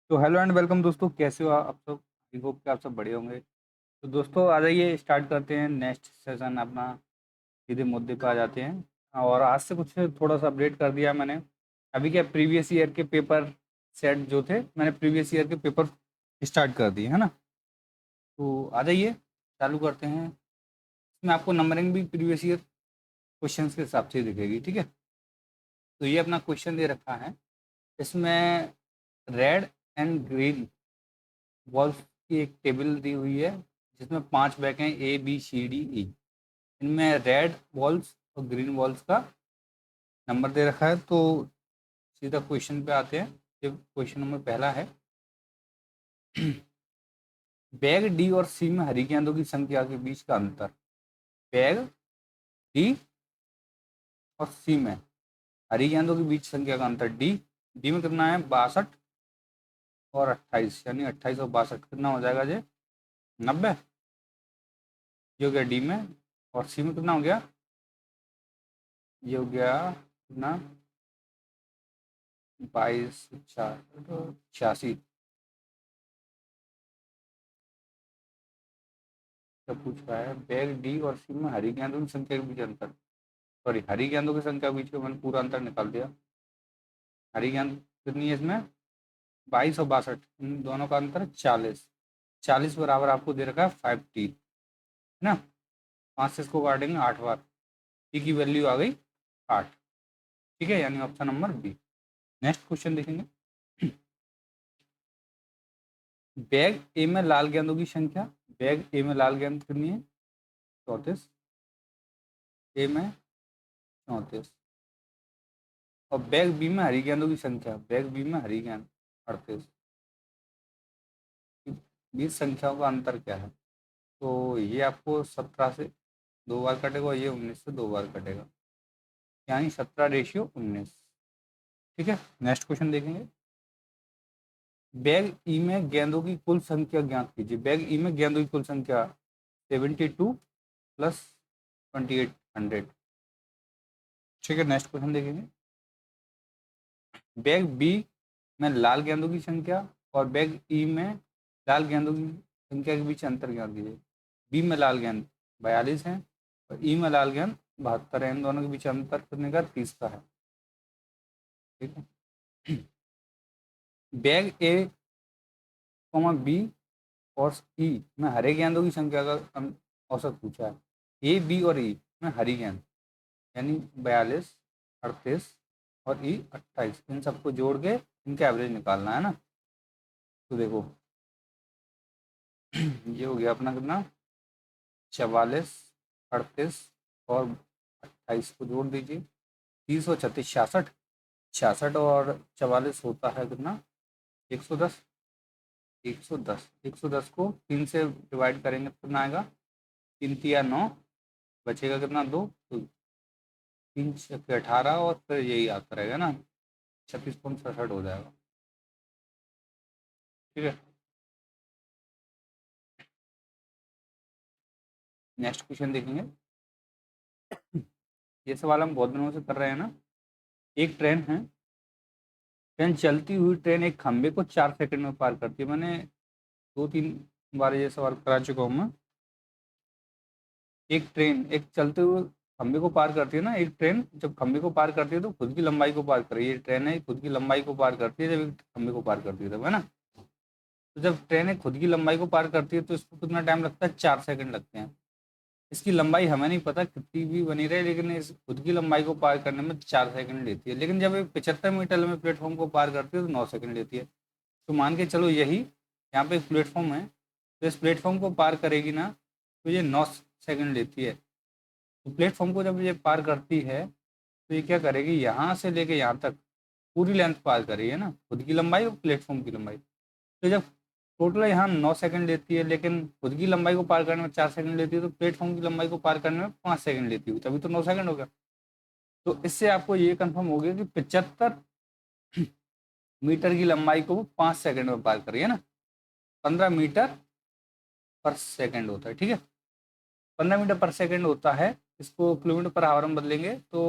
तो hello and welcome दोस्तों, कैसे हो आप सब? आई होप कि आप सब बढ़िया होंगे। तो दोस्तों आ जाइए, स्टार्ट करते हैं नेक्स्ट सेशन अपना। सीधे मुद्दे पे आ जाते हैं। और आज से कुछ थोड़ा सा अपडेट कर दिया मैंने। अभी क्या, प्रीवियस ईयर के पेपर सेट जो थे, मैंने प्रीवियस ईयर के पेपर स्टार्ट कर दिए है ना। तो आ जाइए, चालू करते हैं। इसमें आपको नंबरिंग भी प्रीवियस ईयर क्वेश्चंस के हिसाब से ही दिखेगी, ठीक है। तो ये अपना क्वेश्चन दे रखा है। इसमें रेड एंड ग्रीन वॉल्स की एक टेबल दी हुई है, जिसमें 5 बैक हैं, ए बी सी डी ई। इनमें रेड वॉल्स और ग्रीन वॉल्स का नंबर दे रखा है। तो सीधा क्वेश्चन पे आते हैं। ये क्वेश्चन नंबर पहला है। बैग डी और सी में हरी गेंदों की संख्या के बीच का अंतर। बैग डी और सी में हरी गेंदों के बीच संख्या का अंतर डी। डी में कितना है? 62 और 28, यानी 28 और 62 कितना हो जाएगा जी? 90। ये हो गया डी में। और सी में कितना हो गया? ये हो गया कितना? 22, 86। क्या पूछ रहा है? बैग डी और सी में हरी गेंदों की संख्या के बीच अंतर। सॉरी, हरी गेंदों की संख्या के बीच में मैंने पूरा अंतर निकाल दिया। हरी गेंद कितनी है इसमें? 22 और 62, इन दोनों का अंतर 40। 40 बराबर आपको दे रखा है 5 टी, है ना। 5 से इसको काटेंगे 8 बार। टी की वैल्यू आ गई 8। ठीक है, यानी option number B. Next question देखेंगे। बैग ए में लाल गेंदों की संख्या। बैग ए में लाल गेंद कितनी है? 34। ए में 34। और बैग बी में हरी गेंदों की संख्या। बैग बी में हरी गेंद 38। बीस संख्याओं का अंतर क्या है? तो ये आपको 17 से 2 बार कटेगा और ये 19 से 2 बार कटेगा, यानी 17:19। ठीक है, नेक्स्ट क्वेश्चन देखेंगे। बैग ई में गेंदों की कुल संख्या ज्ञात कीजिए। बैग ई में गेंदों की कुल संख्या 72 प्लस 2800। ठीक है, नेक्स्ट क्वेश्चन देखेंगे। बैग बी में लाल गेंदों की संख्या और बैग ई में लाल गेंदों की संख्या के बीच अंतर ज्ञात कीजिए। बी में लाल गेंद 42 है और ई में लाल गेंद 72 है। इन दोनों के बीच अंतर कितने का? 30 का है। ठीक है। बैग ए बी और ई में हरे गेंदों की संख्या का औसत पूछा है। ए बी और ई में हरी गेंद, यानी 42, 38 और ई 28, इन सबको जोड़ के इनका एवरेज निकालना है ना। तो देखो, ये हो गया अपना कितना? 44, 38 और 28 को जोड़ दीजिए। 30 और 36, 66। 66 और 44 होता है कितना? 110। 110, 110 को 3 से डिवाइड करेंगे तो कितना आएगा? 3 तिया 9, बचेगा कितना? 2। तो 3 छक्के 18 और फिर यही आता रहेगा ना, 36.67 हो जाएगा। ठीक है, नेक्स्ट क्वेश्चन देखेंगे। ये सवाल हम बहुत दिनों से कर रहे हैं ना। एक ट्रेन है। ट्रेन चलती हुई ट्रेन एक खंबे को 4 सेकंड में पार करती है। मैंने 2-3 बार ये सवाल करा चुका हूँ मैं। एक ट्रेन एक चलते हुए खंबे को पार करती है ना। एक ट्रेन जब खंबे को पार करती है तो खुद की लंबाई को पार कर रही है। ये ट्रेन है, खुद की लंबाई को पार करती है जब एक खंबे को पार करती है तब, है ना। तो जब ट्रेन एक खुद की लंबाई को पार करती है तो इसको कितना टाइम लगता है? 4 सेकंड लगते हैं। इसकी लंबाई हमें नहीं पता कितनी भी बनी रहे, लेकिन इस खुद की लंबाई को पार करने में 4 सेकंड लेती है। लेकिन जब ये 75 मीटर लंबे प्लेटफॉर्म को पार करती है तो 9 सेकंड लेती है। तो मान के चलो यही यहाँ पे एक प्लेटफॉर्म है, तो इस प्लेटफॉर्म को पार करेगी ना, तो ये 9 सेकंड लेती है। तो प्लेटफॉर्म को जब ये पार करती है तो ये क्या करेगी? यहाँ से लेके यहाँ तक पूरी लेंथ पार करेगी, है ना, खुद की लंबाई और प्लेटफॉर्म की लंबाई। तो जब टोटल यहाँ 9 सेकंड लेती है, लेकिन खुद की लंबाई को पार करने में 4 सेकंड लेती है, तो प्लेटफॉर्म की लंबाई को पार करने में 5 सेकंड लेती है, तभी तो 9 सेकंड हो गया। तो इससे आपको ये कंफर्म हो गया कि 75 मीटर की लंबाई को वो 5 सेकंड में पार करिए ना। 15 मीटर पर सेकंड होता है, ठीक है। 15 मीटर पर सेकंड होता है। इसको किलोमीटर पर आवर में बदलेंगे तो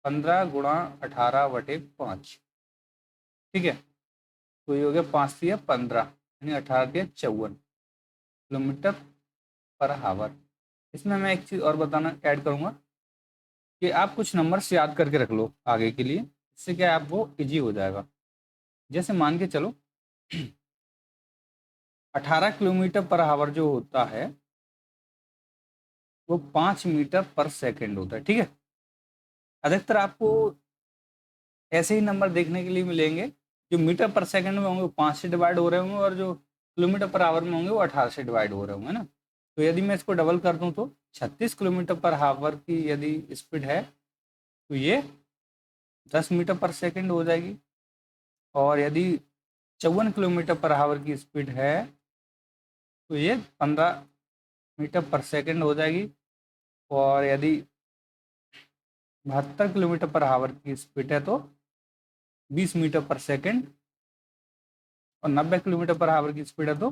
15 × 18/5। ठीक है, तो ये हो गया 5×3 = 15, यानी 18×54 km/h। इसमें मैं एक चीज़ और बताना ऐड करूँगा कि आप कुछ नंबर्स याद करके रख लो आगे के लिए, इससे क्या है आपको ईजी हो जाएगा। जैसे मान के चलो 18 km/h जो होता है वो 5 मीटर पर सेकेंड होता है, ठीक है। अधिकतर आपको ऐसे ही नंबर देखने के लिए मिलेंगे, जो मीटर पर सेकंड में होंगे वो 5 से डिवाइड हो रहे होंगे, और जो किलोमीटर पर आवर में होंगे वो 18 से डिवाइड हो रहे होंगे ना। तो यदि मैं इसको डबल कर दूं तो 36 km/h की यदि स्पीड है तो ये 10 मीटर पर सेकंड हो जाएगी। और यदि 54 km/h की स्पीड है तो ये 15 मीटर पर सेकंड हो जाएगी। और यदि 72 km/h की स्पीड है तो 20 मीटर पर सेकंड। और 90 km/h की स्पीड है तो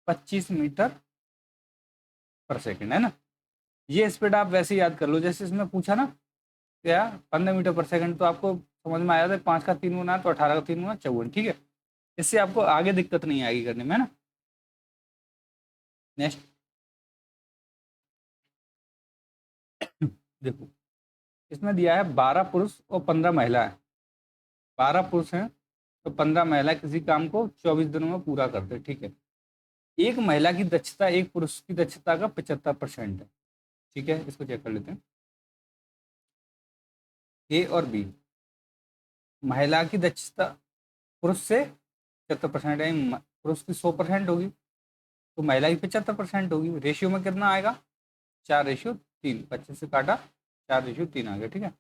25 मीटर पर सेकंड, है ना। ये स्पीड आप वैसे ही याद कर लो जैसे इसमें पूछा ना, क्या 15 मीटर पर सेकंड, तो आपको समझ में आया था 5 का 3 गुना तो 18 का 3 गुना 54, ठीक है। इससे आपको आगे दिक्कत नहीं आएगी करने में, है ना। नेक्स्ट देखो, इसमें दिया है 12 पुरुष और 15 महिला है। 12 पुरुष हैं तो 15 महिला किसी काम को 24 दिनों में पूरा करते हैं, ठीक है। एक महिला की दक्षता एक पुरुष की दक्षता का 75% है, ठीक है। इसको चेक कर लेते हैं। ए और बी, महिला की दक्षता पुरुष से 75% है, पुरुष की 100% होगी तो महिला की 75% होगी। रेशियो में कितना आएगा? 4:3, 25 से काटा 4:3 आ गया, ठीक है।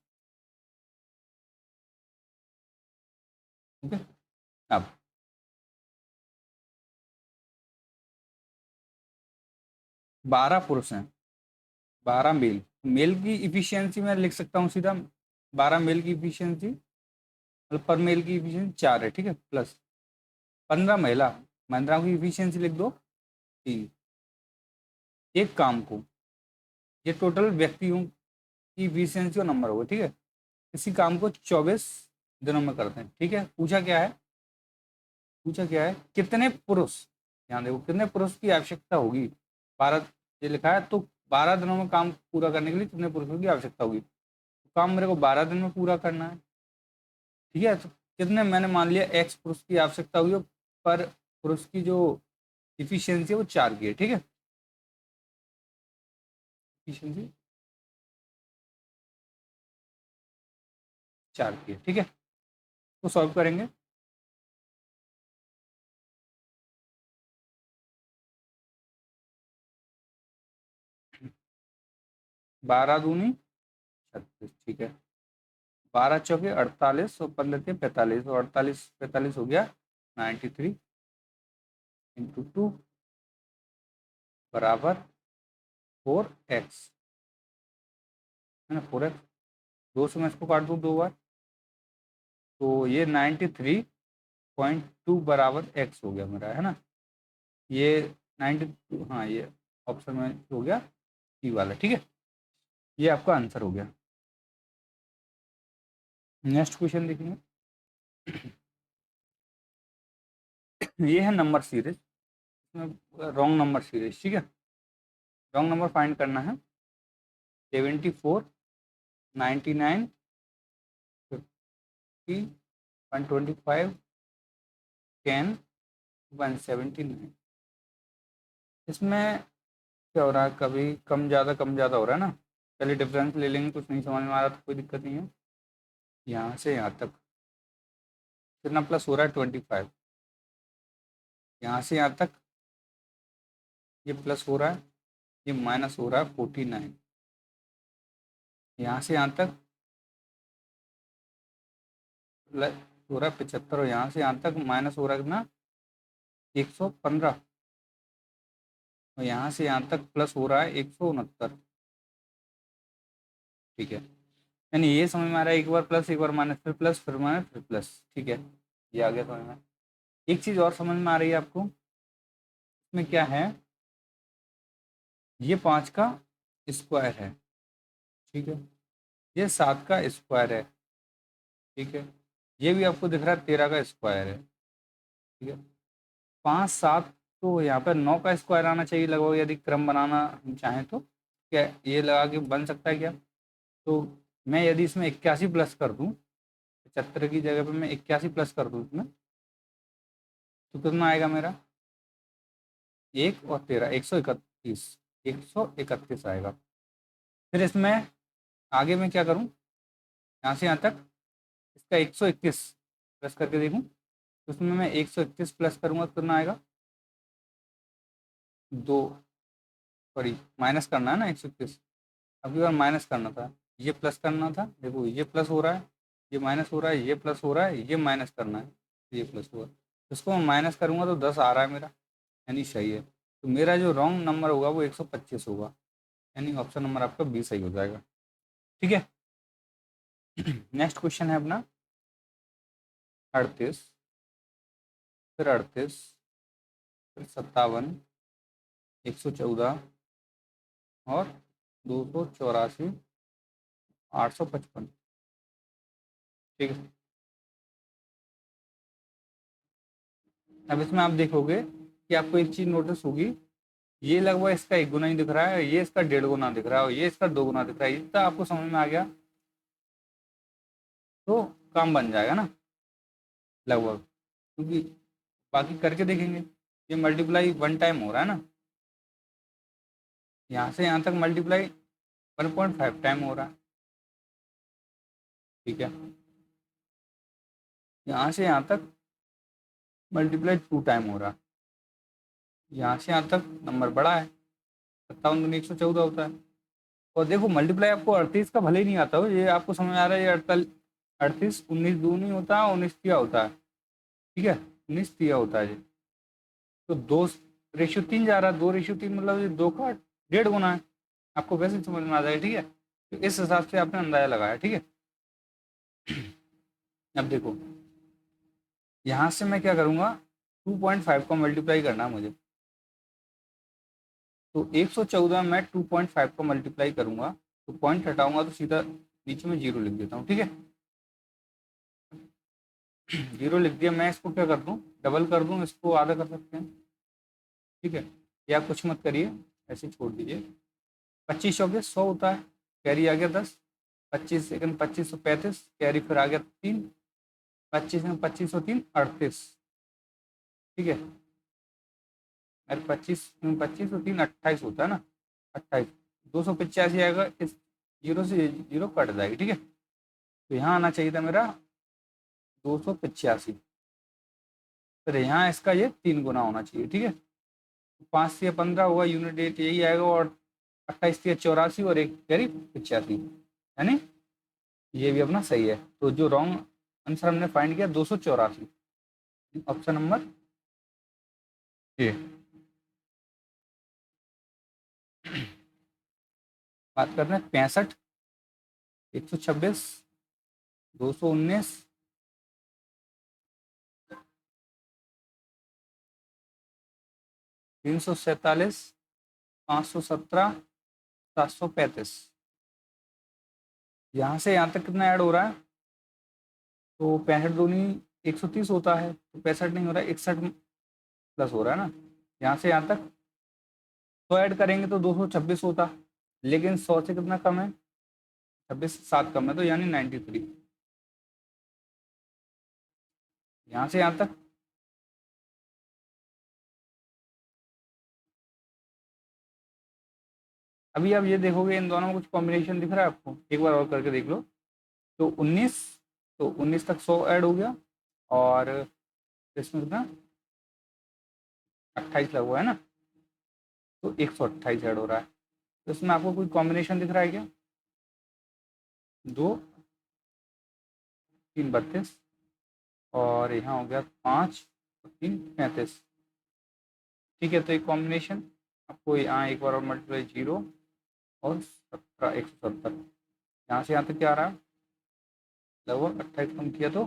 ओके, अब 12 पुरुष हैं, 12 मेल। मेल की इफिशियंसी मैं लिख सकता हूँ सीधा, 12 मेल की इफिशियंसी मतलब पर मेल की इफिशियंसी 4 है, ठीक है, प्लस 15 महिला, महिलाओं की इफिशियंसी लिख दो 3। एक काम को, ये टोटल व्यक्तियों की इफिशियंसी का नंबर होगा, ठीक है। इसी काम को 24 दिनों में करते हैं, ठीक है। पूछा क्या है कितने पुरुष, ध्यान देखो, कितने पुरुष की आवश्यकता होगी। 12 ये लिखा है, तो 12 दिनों में काम पूरा करने के लिए कितने पुरुषों की आवश्यकता होगी। तो काम मेरे को 12 दिन में पूरा करना है, ठीक है। तो कितने, मैंने मान लिया एक्स पुरुष की आवश्यकता होगी, पर पुरुष की जो इफिशियंसी है वो 4 की है, ठीक है। इफिशियंसी 4 की है, ठीक है। तो सॉल्व करेंगे। 12×2 = 36, ठीक है। 12 चौके 48 और 15 के 45, और 48 45 हो गया 93 × 2 बराबर 4x, है ना। 4x, 2 से मैं इसको काट दूँ 2 बार, तो ये 93.2 बराबर x हो गया मेरा, है ना। ये 92, हाँ ये ऑप्शन में हो गया सी वाला, ठीक है। ये आपका आंसर हो गया। नेक्स्ट क्वेश्चन देखेंगे। ये है नंबर सीरीज, इसमें रॉन्ग नंबर सीरीज, ठीक है। रॉन्ग नंबर फाइंड करना है। 74, 99, 50, 125, 10, 179। इसमें क्या हो रहा है, कभी कम ज़्यादा हो रहा है ना। पहले डिफरेंस ले लेंगे, कुछ नहीं समझ में आ रहा तो कोई दिक्कत नहीं है। यहाँ से यहाँ तक कितना प्लस हो रहा है? 25। यहाँ से यहाँ तक ये प्लस हो रहा है, ये माइनस हो रहा है 49। यहाँ से यहाँ तक प्लस हो रहा है 75, और यहाँ से यहाँ तक माइनस हो रहा है कितना? 115। और यहाँ से यहाँ तक प्लस हो रहा है 169, ठीक है। यानी ये समझ में आ रहा है, एक बार प्लस एक बार माइनस, फिर प्लस फिर माइनस फिर प्लस, ठीक है। ये आ गया समझ में। एक चीज़ और समझ में आ रही है आपको, इसमें क्या है, ये 5 का स्क्वायर है, ठीक है। ये 7 का स्क्वायर है, ठीक है। ये भी आपको दिख रहा है 13 का स्क्वायर है, ठीक है। 5 7, तो यहाँ पर 9 का स्क्वायर आना चाहिए लगभग, यदि क्रम बनाना हम चाहें तो। क्या ये लगा के बन सकता है क्या? तो मैं यदि इसमें 81 प्लस कर दूँ, 75 की जगह पे मैं 81 प्लस कर दूँ इसमें, तो कितना आएगा मेरा? 1 और 13, 131, 131 आएगा। फिर इसमें आगे मैं क्या करूँ, यहाँ से यहाँ तक इसका 121 प्लस करके देखूँ, तो उसमें मैं 131 प्लस करूँगा तो कितना आएगा? 2, सॉरी माइनस करना है ना 121, अगली बार माइनस करना था, ये प्लस करना था। देखो ये प्लस हो रहा है, ये माइनस हो रहा है, ये प्लस हो रहा है, ये माइनस करना है, ये प्लस हुआ। इसको मैं माइनस करूँगा तो 10 आ रहा है मेरा, यानी सही है। तो मेरा जो रॉन्ग नंबर होगा वो 125 होगा, यानी ऑप्शन नंबर आपका बी सही हो जाएगा। ठीक है। नेक्स्ट क्वेश्चन है अपना 38, फिर 38, फिर 57, 114 और 284, 855। ठीक है। अब इसमें आप देखोगे कि आपको एक चीज नोटिस होगी, ये लगभग इसका 1 गुना ही दिख रहा है, ये इसका 1.5 गुना दिख रहा है, और ये इसका 2 गुना दिख रहा है। इतना आपको समझ में आ गया तो काम बन जाएगा ना लगभग, क्योंकि बाकी करके देखेंगे। ये मल्टीप्लाई 1 टाइम हो रहा है ना, यहाँ से यहाँ तक मल्टीप्लाई 1.5 टाइम हो रहा है। ठीक है। यहाँ से यहाँ तक मल्टीप्लाई 2 टाइम हो रहा है, यहाँ से यहाँ तक नंबर बड़ा है, 57 दूनी 114 होता है। और देखो मल्टीप्लाई आपको 38 का भले ही नहीं आता हो, ये आपको समझ आ रहा है, ये 48, 38 19 दूनी होता है, 19 तिया होता है। ठीक है, 19 तिया होता है ये। तो 2:3 जा रहा है, 2:3 मतलब ये 2 का 1.5 गुना है। आपको वैसे समझ में आ जाएगा। ठीक है, तो इस हिसाब से आपने अंदाजा लगाया। ठीक है। अब देखो यहाँ से मैं क्या करूँगा, 2.5 को मल्टीप्लाई करना है मुझे, तो 114 में 2.5 को मल्टीप्लाई करूँगा, तो पॉइंट हटाऊंगा तो सीधा नीचे में 0 लिख देता हूँ। ठीक है, 0 लिख दिया। मैं इसको क्या कर दूँ, डबल कर दूँ, इसको आधा कर सकते हैं। ठीक है, या कुछ मत करिए, ऐसे छोड़ दीजिए। 25 चौके 100 होता है, कैरी आ गया 10, 25 सेकंड 2535, कैरी फिर आ गया 3, 25 में 2503 38। ठीक है, अरे 25 में 2503 28 होता है ना, 28, 285 आएगा, इस 0 से 0 कट जाएगी। ठीक है, तो यहाँ आना चाहिए था मेरा 285, फिर यहाँ इसका ये 3 गुना होना चाहिए। ठीक है, 5 से 15 होगा, यूनिट 8 यही आएगा, और 28 से 84 और एक कैरी 85, यानी ये भी अपना सही है। तो जो रॉन्ग आंसर हमने फाइंड किया 284, ऑप्शन नंबर ए। बात करते हैं 65, 126, 219, 347, 517, 735। यहाँ से यहाँ तक कितना ऐड हो रहा है, तो 65 दूनी 130 होता है, तो 65 नहीं हो रहा है, 61 प्लस हो रहा है ना। यहाँ से यहाँ तक 100 ऐड करेंगे तो 226 होता, लेकिन 100 से कितना कम है, 26 से 7 कम है, तो यानी 93। यहाँ से यहाँ तक अभी आप ये देखोगे इन दोनों में कुछ कॉम्बिनेशन दिख रहा है आपको, एक बार और करके देख लो। तो 19, तो 19 तक 100 ऐड हो गया, और इसमें कितना 28 लगा हुआ है ना, तो 128 ऐड हो रहा है। तो इसमें आपको कोई कॉम्बिनेशन दिख रहा है क्या? 2 3 32, और यहाँ हो गया 5 3 35। ठीक है, तो एक कॉम्बिनेशन आपको यहाँ एक बार और मल्टीप्लाई 0 और 17, 170। यहाँ से यहाँ तक क्या आ रहा है, लगभग 28 कम किया तो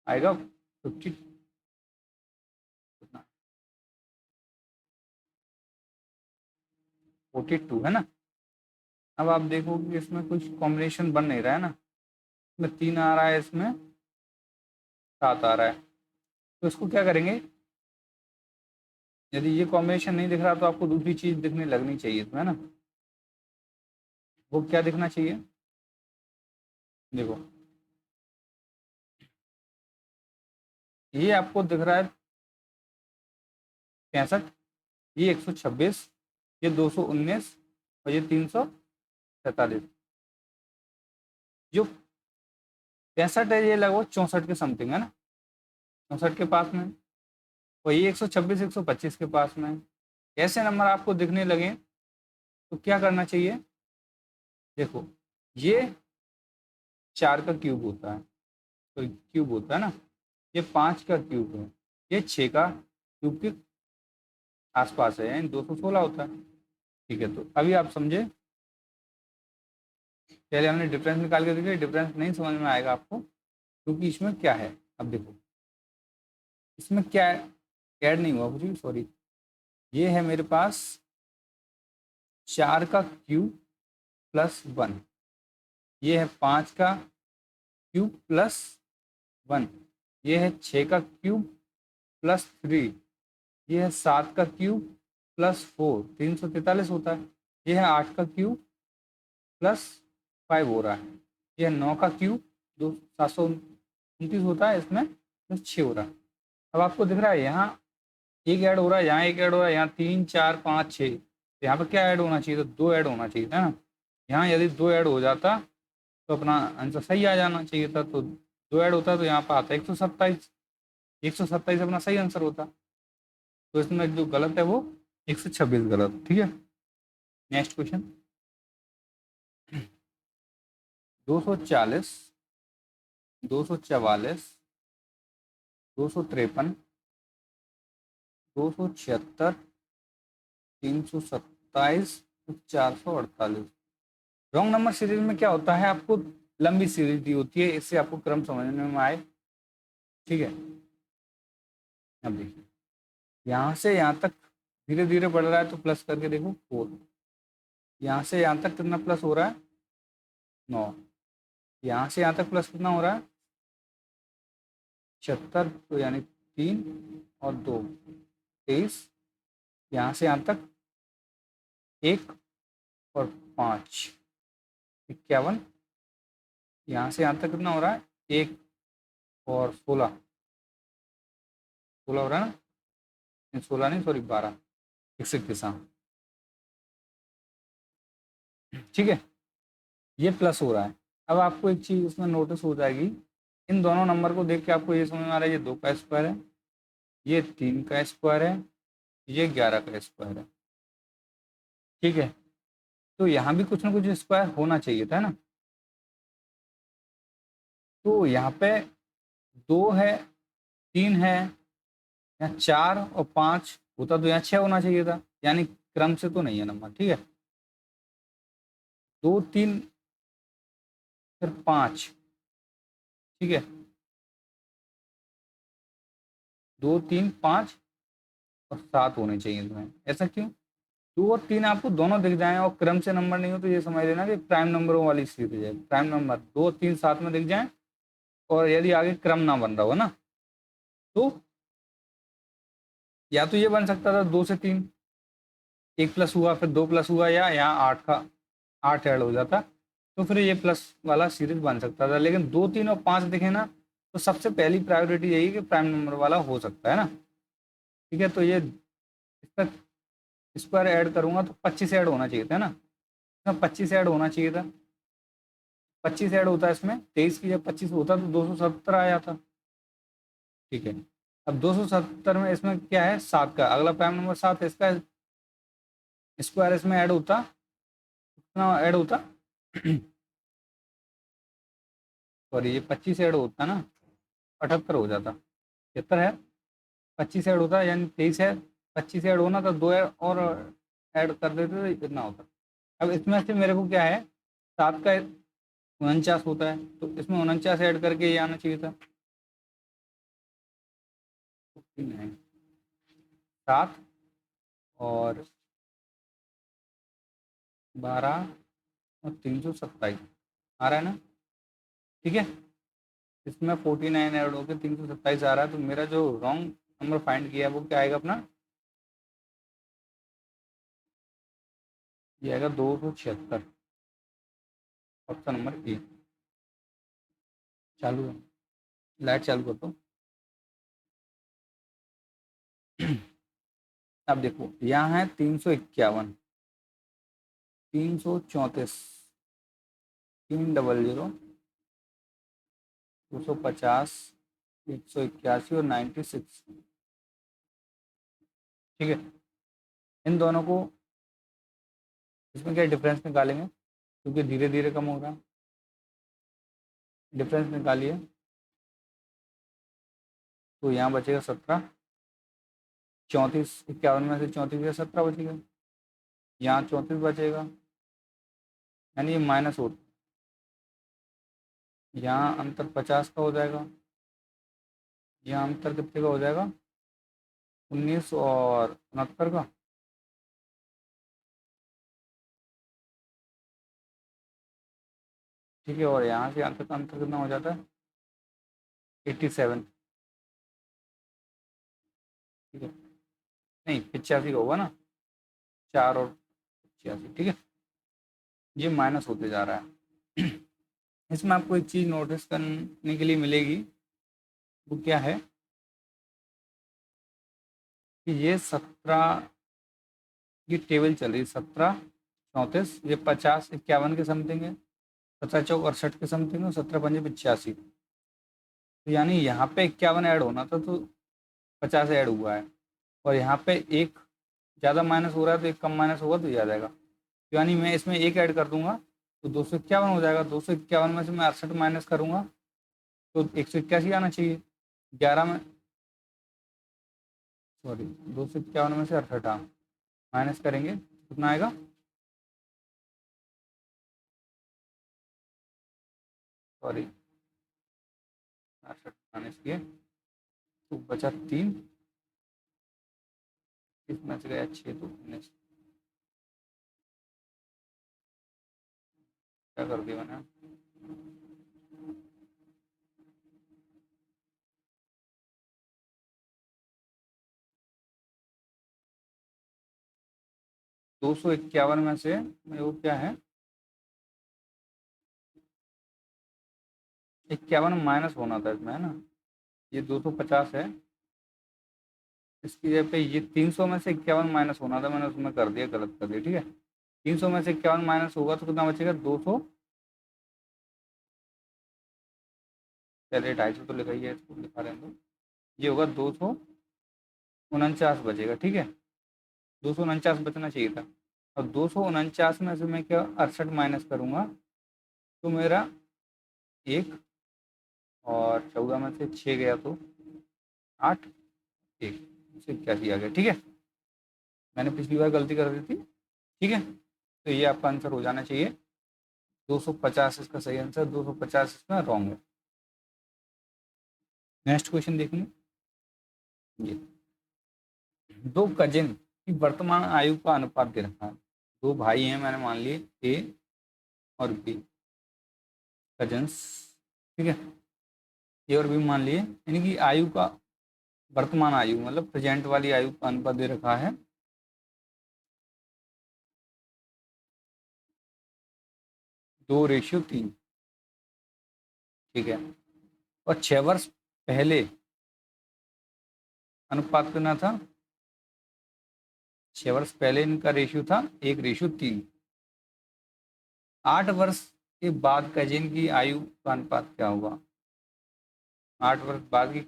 आएगा 50, 42 है ना। अब आप देखो कि इसमें कुछ कॉम्बिनेशन बन नहीं रहा है ना, इसमें 3 आ रहा है, इसमें 7 आ रहा है। तो इसको क्या करेंगे, यदि ये कॉम्बिनेशन नहीं दिख रहा तो आपको दूसरी चीज दिखने लगनी चाहिए, है ना। वो क्या दिखना चाहिए, देखो ये आपको दिख रहा है 65, ये 126, ये 219 और ये 343। जो 65 है ये लगभग 64 के समथिंग है ना, 64 के पास में। और ये 126 125 के पास में है। ऐसे नंबर आपको दिखने लगे तो क्या करना चाहिए, देखो ये 4 का क्यूब होता है, तो क्यूब होता है ना, ये 5 का क्यूब है, ये 6 का क्यूब के आसपास है, यानी 216 होता है। ठीक है, तो अभी आप समझे, पहले हमने डिफरेंस निकाल के देखिए, डिफरेंस नहीं समझ में आएगा आपको, क्योंकि इसमें क्या है, अब देखो इसमें क्या ऐड नहीं हुआ कुछ भी, सॉरी। ये है मेरे पास 4 का क्यूब प्लस 1, ये है 5 का क्यूब प्लस 1, ये है 6 का क्यूब प्लस 3, ये है 7 का क्यूब प्लस 4, 343 होता है। ये है 8 का क्यूब प्लस 5 हो रहा है। ये है 9 का क्यूब, 729 होता है, इसमें प्लस 6 हो रहा है। अब आपको दिख रहा है यहाँ एक ऐड हो रहा है, यहाँ एक ऐड हो रहा है, यहाँ 3 4 5 6, तो यहाँ पर क्या ऐड होना चाहिए, तो 2 ऐड होना चाहिए था ना। यहाँ यदि 2 ऐड हो जाता तो अपना आंसर सही आ जाना चाहिए था, तो 2 ऐड होता तो यहाँ पर आता 127, 127 अपना सही आंसर होता। तो इसमें जो गलत है वो 126 गलत, ठीक है। Next question, 240, 244, 253, 276, 327, 448। Wrong number series में क्या होता है, आपको लंबी सीरीज दी होती है, इससे आपको क्रम समझने में आए, ठीक है। अब देखिए यहाँ से यहाँ तक धीरे धीरे बढ़ रहा है, तो प्लस करके देखो 4, यहाँ से यहाँ तक कितना प्लस हो रहा है 9, यहाँ से यहाँ तक प्लस कितना हो रहा है 76, तो यानी 3 और 2 23, यहाँ से यहाँ तक 1 और 5 51, यहाँ से यहाँ तक कितना हो रहा है 1 और 16, 16 हो रहा है ना, 16 नहीं सॉरी 12, 61 के साथ, ठीक है। ये प्लस हो रहा है। अब आपको एक चीज़ इसमें नोटिस हो जाएगी, इन दोनों नंबर को देख के आपको ये समझ में आ रहा है, ये 2 का स्क्वायर है, ये 3 का स्क्वायर है, ये 11 का स्क्वायर है, ठीक है। तो यहाँ भी कुछ ना कुछ स्क्वायर होना चाहिए था ना। तो यहाँ पे 2 है, 3 है, यहाँ 4 और 5 होता तो यहाँ 6 होना चाहिए था, यानी क्रम से तो नहीं है नंबर, ठीक है। 2 3 फिर 5, ठीक है, 2 3 5 और 7 होने चाहिए इसमें, ऐसा क्यों, 2 और 3 आपको दोनों दिख जाएं और क्रम से नंबर नहीं हो तो ये समझ लेना कि प्राइम नंबरों वाली सीरीज है। प्राइम नंबर 2 3 7 में दिख जाए और यदि आगे क्रम ना बन रहा हो ना, तो या तो ये बन सकता था 2 से 3, 1 प्लस हुआ फिर 2 प्लस हुआ, या यहाँ 8 का 8 ऐड हो जाता, तो फिर ये प्लस वाला सीरीज बन सकता था। लेकिन 2 3 और 5 दिखे ना, तो सबसे पहली प्रायोरिटी यही कि प्राइम नंबर वाला हो सकता है ना, ठीक है। तो ये इसका स्क्वायर ऐड करूंगा तो 25 ऐड होना चाहिए था ना, इसमें 25 ऐड होना चाहिए था, 25 ऐड होता है इसमें, 23 की जब 25 होता तो 270 आ जाता, ठीक है। अब 270 में इसमें क्या है 7 का, अगला प्राइम नंबर 7 है, इसका स्क्वायर इसमें ऐड होता, कितना ऐड होता सॉरी ये 25 ऐड होता ना, 78 हो जाता, 73 है, 25 ऐड होता यानी 23 है, 25 ऐड होना तो 2 और ऐड कर देते तो इतना होता। अब इसमें से मेरे को क्या है 7 का 49 होता है, तो इसमें 49 ऐड करके ये आना चाहिए था, 7 और 12 और 327 आ रहा है ना, ठीक है। इसमें 49 ऐड होकर 327 आ रहा है, तो मेरा जो रॉन्ग नंबर फाइंड किया है वो क्या आएगा अपना, ये आएगा 276, ऑप्शन नंबर ए। चालू है, लाइट चालू कर दो। अब देखो यहाँ है 351, 334, 300, 250, 181 और 96। ठीक है, इन दोनों को, इसमें क्या डिफरेंस निकालेंगे क्योंकि धीरे धीरे कम हो रहा है। डिफरेंस निकालिए तो यहाँ बचेगा 17, 34, 51 में से 34 या 17 बचेगा, यहाँ 34 बचेगा, यानी ये माइनस हो, यहाँ अंतर 50 का हो जाएगा, यहाँ अंतर कितने का हो जाएगा, 19 और 69 का। ठीक है, और यहाँ से अंतर का अंतर कितना हो जाता है, 87। ठीक है, नहीं 85 का होगा ना, 4 और 85। ठीक है, ये माइनस होते जा रहा है। इसमें आपको एक चीज़ नोटिस करने के लिए मिलेगी, वो क्या है कि ये 17, ये टेबल चल रही है 17, 34, ये 50, 51 के समथिंग है, 17 चौक 68 के समथिंग है, 17 पंजे 85। तो यानी यहाँ पे 51 ऐड होना था तो 50 ऐड हुआ है, और यहाँ पे एक ज़्यादा माइनस हो रहा है तो एक कम माइनस होगा तो ये आ जाएगा। तो यानी मैं इसमें एक ऐड कर दूंगा तो 251 हो जाएगा, 251 में से मैं 68 माइनस करूंगा तो 181 आना चाहिए। 11 में, सॉरी, 251 में से 68 माइनस करेंगे कितना आएगा, सॉरी 68 माइनस किए तो बचा 3, इसमें से गया 6, तो 19। क्या कर दिया मैंने, 251 में से वो क्या है, 51 माइनस होना था इसमें, है ना, ये 250 है, इसकी जगह पे ये 300 में से 51 माइनस होना था, मैंने उसमें कर दिया, गलत कर दिया। ठीक है, 300 में से 51 माइनस होगा तो कितना बचेगा, 200, चलिए 250 तो लिखा ही है, इसको लिखा रहे हैं तो ये होगा 249 बचेगा। ठीक है, 249 बचना चाहिए था, और 249 में से मैं क्या 68 माइनस करूँगा तो मेरा एक, और 14 में से 6 गया तो 8, 1, 81 आ गया। ठीक है, मैंने पिछली बार गलती कर दी थी। ठीक है, तो ये आपका आंसर हो जाना चाहिए, 250 इसका सही आंसर, 250 इसका रॉन्ग है। नेक्स्ट क्वेश्चन देखेंगे, ये दो कजिन की वर्तमान आयु का अनुपात दे रखा है। दो भाई हैं, मैंने मान लिए ए और बी, कजन्स। ठीक है, ए और बी मान लिए, इनकी आयु का, वर्तमान आयु मतलब प्रेजेंट वाली आयु का अनुपात दे रखा है 2:3। ठीक है, और 6 वर्ष पहले अनुपात कितना था, 6 वर्ष पहले इनका रेशियो था 1:3। 8 वर्ष के बाद कजिन की आयु का अनुपात क्या होगा, 8 वर्ष बाद की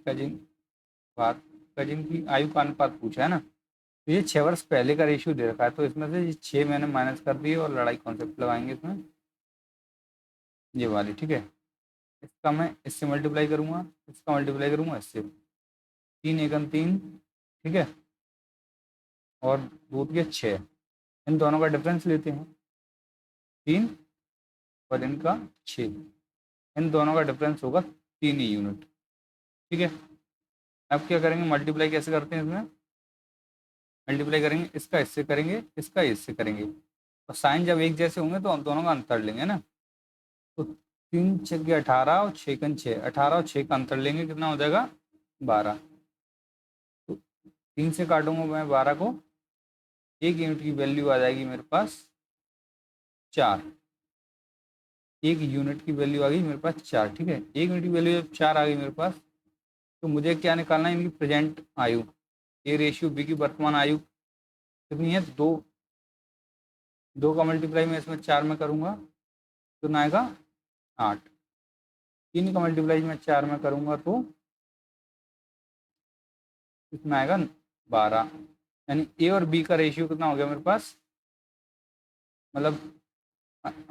बाद कजिन की आयु का अनुपात पूछा है ना, तो ये 6 वर्ष पहले का रेशियो दे रखा है, तो इसमें से ये 6 मैंने माइनस कर दिए और लड़ाई कॉन्सेप्ट लगाएंगे इसमें, ये वाली। ठीक है, इसका मैं इससे मल्टीप्लाई करूंगा, इसका मल्टीप्लाई करूंगा इससे, 3 × 1 = 3। ठीक है, और 2 × 6, इन दोनों का डिफरेंस लेते हैं, 3 और इनका 6, इन दोनों का डिफरेंस होगा 3 ही यूनिट। ठीक है, अब क्या करेंगे, मल्टीप्लाई कैसे करते हैं, इसमें मल्टीप्लाई करेंगे, इसका इससे करेंगे, इसका इससे करेंगे, और साइन जब एक जैसे होंगे तो हम दोनों का अंतर लेंगे ना, तो तीन छक्के 18 और 6 18 और 6 का अंतर लेंगे, कितना हो जाएगा 12। तो 3 से काटूंगा मैं 12 को, एक यूनिट की वैल्यू आ जाएगी मेरे पास 4। एक यूनिट की वैल्यू आ गई मेरे पास 4। ठीक है, एक यूनिट की वैल्यू जब 4 आ गई मेरे पास, तो मुझे क्या निकालना है, इनकी प्रेजेंट आयु। ए रेशियो बी की वर्तमान आयु कितनी है, 2। 2 का मल्टीप्लाई मैं इसमें 4 में करूंगा तो ना आएगा 8। 3 का मल्टीप्लाई मैं 4 में करूंगा तो कितना आएगा 12। यानी ए और बी का रेशियो कितना हो गया मेरे पास, मतलब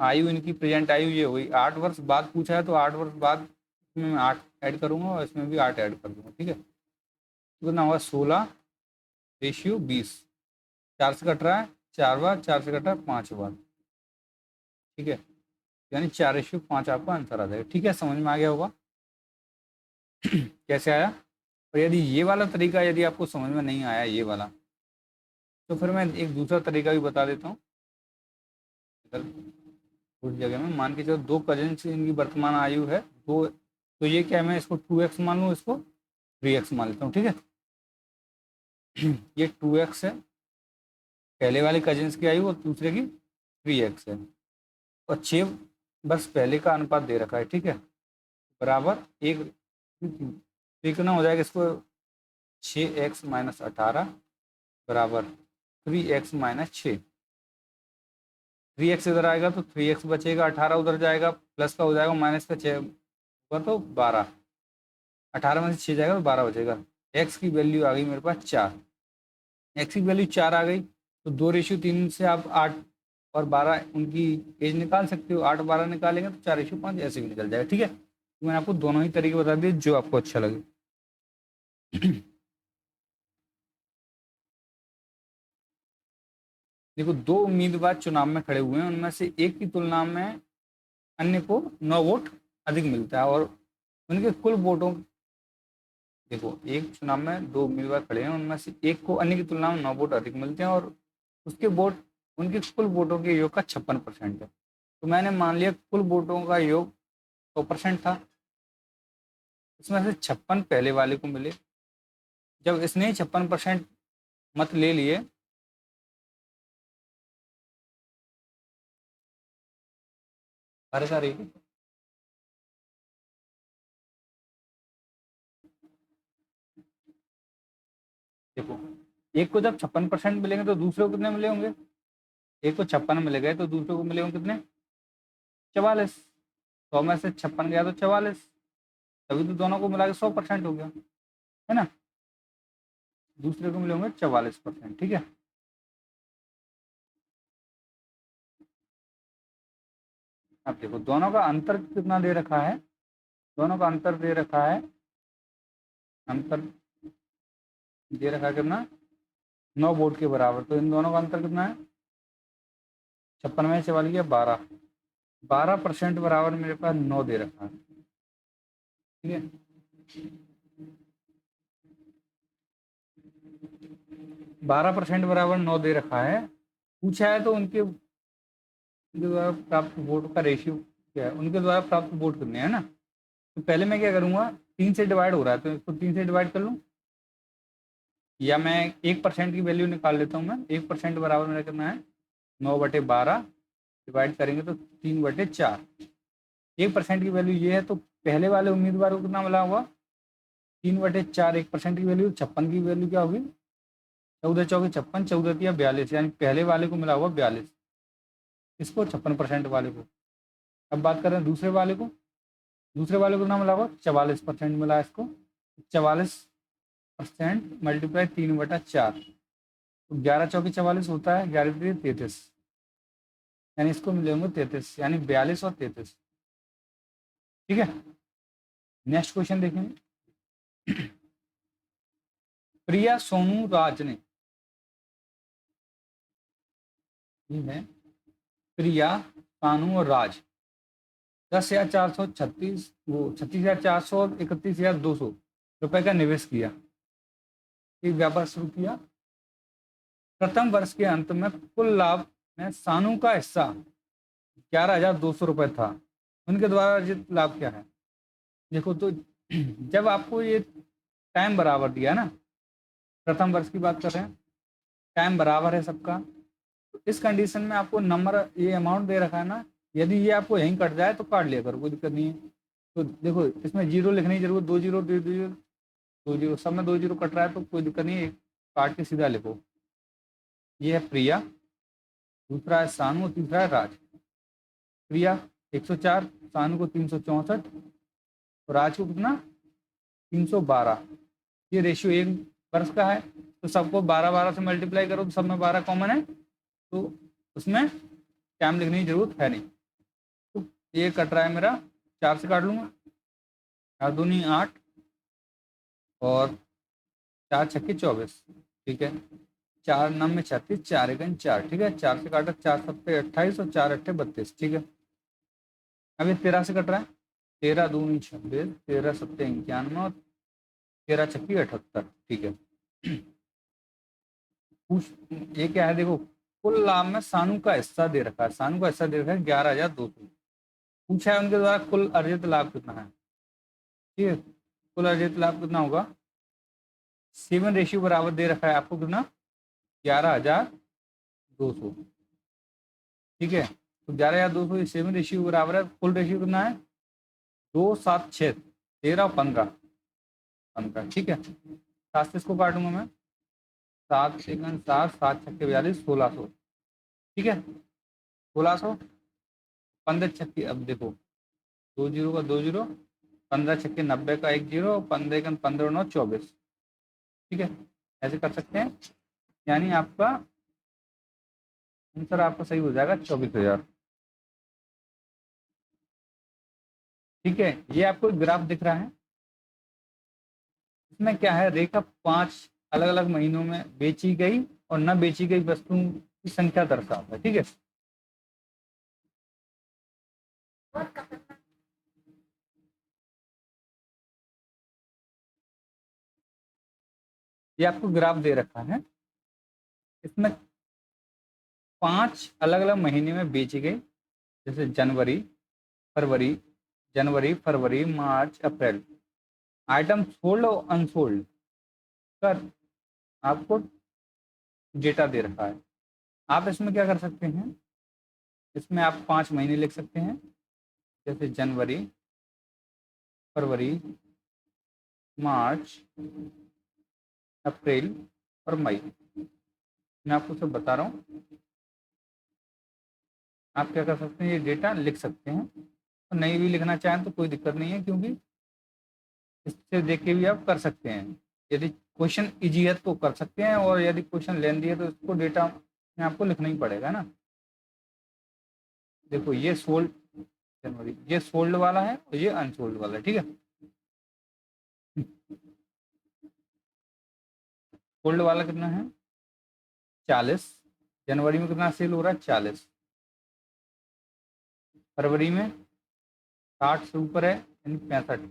आयु इनकी प्रेजेंट आयु ये हुई। 8 वर्ष बाद पूछा है तो 8 वर्ष बाद इसमें मैं 8 ऐड करूंगा और इसमें भी 8 ऐड कर दूंगा। ठीक है, तो कितना होगा 16:20। 4 से कट रहा है 4 बार, 4 से कट रहा है 5 बार। ठीक है, यानी 4:5 आपका आंसर आ जाएगा। ठीक है, समझ में आ गया होगा कैसे आया। और यदि ये वाला तरीका यदि आपको समझ में नहीं आया ये वाला, तो फिर मैं एक दूसरा तरीका भी बता देता हूँ। उस जगह में मान के चलो 2 कजिन्स इनकी वर्तमान आयु है दो, तो ये क्या है, मैं इसको 2x मान लूँ, इसको 3x मान लेता हूँ। ठीक है, ये 2x है पहले वाले कजिन्स की आयु और दूसरे की 3x है, और 6 बस पहले का अनुपात दे रखा है। ठीक है, बराबर एक, तो कितना हो जाएगा इसको 6x-18 बराबर 3x-6। 3x इधर आएगा तो 3x बचेगा, 18 उधर जाएगा, प्लस का हो जाएगा, माइनस का 6 होगा तो 12। 18 में से 6 जाएगा तो 12 बचेगा। x की वैल्यू आ गई मेरे पास 4। x की वैल्यू 4 आ गई तो 2:3 से आप 8 और 12 उनकी एज निकाल सकते हो। 8 12 निकालेंगे तो 4:5 ऐसे भी निकल जाएगा। ठीक है, तो मैंने आपको दोनों ही तरीके बता दिए जो आपको अच्छा लगे। देखो, 2 उम्मीदवार चुनाव में खड़े हुए हैं, उनमें से एक की तुलना में अन्य को 9 वोट अधिक मिलता है, और उनके कुल वोटों, देखो एक चुनाव में 2 उम्मीदवार खड़े हैं, उनमें से एक को अन्य की तुलना में 9 वोट अधिक मिलते हैं और उसके वोट उनके कुल वोटों के योग का 56% है। तो मैंने मान लिया कुल वोटों का योग 100% था, इसमें से 56 पहले वाले को मिले। जब इसने 56% मत ले लिए, अरे सर देखो, एक को जब 56% मिलेंगे तो दूसरे को कितने मिले होंगे, एक को 56 मिले गए तो दूसरे को मिले होंगे कितने, 44। 100 में से 56 गया तो 44, तभी तो दोनों को मिला के 100% हो गया, है ना। दूसरे को मिले होंगे 44%। ठीक है, अब देखो दोनों का अंतर कितना दे रखा है, दोनों का अंतर दे रखा है, अंतर दे रखा है कितना, 9 वोट के बराबर। तो इन दोनों का अंतर कितना है, 56 में 44 गया 12, 12% बराबर मेरे पास 9 दे रखा है। ठीक है, 12% बराबर 9 दे रखा है, पूछा है तो उनके द्वारा प्राप्त वोट का रेशियो क्या है, उनके द्वारा प्राप्त वोट कितने हैं ना। तो पहले मैं क्या करूंगा, 3 से डिवाइड हो रहा है तो इसको 3 से डिवाइड कर लूँ, या मैं 1% की वैल्यू निकाल लेता हूँ। मैं 1% बराबर मेरा कितना है, 9/12 डिवाइड करेंगे तो 3/4। 1% की वैल्यू ये है तो पहले वाले उम्मीदवार को कितना मिला होगा, 3/4। 1% की वैल्यू 56 की वैल्यू क्या होगी, 14×4 = 56, 14×3 = 42, यानी पहले वाले को मिला होगा 42, इसको 56% वाले को। अब बात करें दूसरे वाले को, दूसरे वाले को कितना मिला होगा, 44% मिला इसको। 44% मल्टीप्लाई 3/4, तो 11×4 = 44 होता है, 11×3 = 33, यानी इसको मिले होंगे 33, यानी 42 और 33। ठीक है, नेक्स्ट क्वेश्चन देखेंगे। प्रिया सोनू राज ने, ये है प्रिया, कानू और राज 10,436, वो 36,431,200 रुपए का निवेश किया, एक व्यापार शुरू किया। प्रथम वर्ष के अंत में कुल लाभ में सानू का हिस्सा 11,200 रुपये था, उनके द्वारा अर्जित लाभ क्या है? देखो तो जब आपको ये टाइम बराबर दिया है ना, प्रथम वर्ष की बात कर रहे हैं, टाइम बराबर है सबका, तो इस कंडीशन में आपको नंबर ये अमाउंट दे रखा है ना, यदि ये आपको यहीं कट जाए तो काट लिया करो, कोई दिक्कत नहीं है। तो देखो इसमें जीरो लिखने की जरूरत, दो जीरो दो जीरो दो जीरो, सब में दो जीरो कट रहा है तो कोई दिक्कत नहीं है, काट के सीधा लिखो। ये है प्रिया, दूसरा है सानू, तीसरा है राज। प्रिया 104, सानू को 364, और राज को कितना 312। ये रेशियो एक वर्ष का है, तो सबको 12 12 से मल्टीप्लाई करो तो सब में 12 कॉमन है, तो उसमें टाइम लिखने की जरूरत है नहीं। तो ये कट रहा है मेरा, 4 से काट लूंगा, 4 दूनी 8, और 4 छक्के 24, ठीक है। 4 9 में 36, 4 1 4, ठीक है। 4 से काटा, 4 सत्ते 28 और 4 अट्ठे 32, ठीक है। अब ये 13 से कट रहा है, 13 दूनी 26, 13 सत्ते 91 और 13 छक्की 78, ठीक है। पूछ ये क्या है, देखो कुल लाभ में सानू का हिस्सा दे रखा है, सानू का हिस्सा दे रखा है 11,200। पूछा है उनके द्वारा कुल अर्जित लाभ कितना है, ठीक है। कुल अर्जित लाभ कितना होगा, 7 रेशियो बराबर दे रखा है आपको कितना, 11,200, ठीक है। तो 11,200 7 रेशियो बराबर है, कुल रेशियो कितना है 2 7 6 13 15 15, ठीक है। 7 से इसको काटूंगा मैं, 7 सेकंड 7 7 छक्के 42, 1600, ठीक है। 1600, 15 छक्के, अब देखो 2 जीरो का 2 जीरो, 15 छक्के 90 का 1 जीरो, 15 का 15 9 24, ठीक है। ऐसे कर सकते हैं, यानी आपका आंसर आपका सही हो जाएगा 24,000, ठीक है। ये आपको ग्राफ दिख रहा है, इसमें क्या है, रेखा 5 अलग अलग महीनों में बेची गई और न बेची गई वस्तुओं की संख्या दर्शाता है, ठीक है। ये आपको ग्राफ दे रखा है, इसमें 5 अलग अलग महीने में बेची गई, जैसे जनवरी फरवरी, जनवरी फरवरी मार्च अप्रैल, आइटम सोल्ड और अनसोल्ड कर आपको डेटा दे रखा है। आप इसमें क्या कर सकते हैं, इसमें आप 5 महीने लिख सकते हैं, जैसे जनवरी फरवरी मार्च अप्रैल और मई। मैं आपको सब बता रहा हूँ, आप क्या कर सकते हैं, ये डेटा लिख सकते हैं, और नहीं भी लिखना चाहें तो कोई दिक्कत नहीं है, क्योंकि इससे देख के भी आप कर सकते हैं। यदि क्वेश्चन इजी है तो कर सकते हैं, और यदि क्वेश्चन लेंदी है तो इसको डेटा में आपको लिखना ही पड़ेगा ना। देखो ये सोल्ड जनवरी, ये सोल्ड वाला है और ये अनसोल्ड वाला है, ठीक है। सोल्ड वाला कितना है 40, जनवरी में कितना सेल हो रहा है 40, फरवरी में 60 से ऊपर है यानी 65,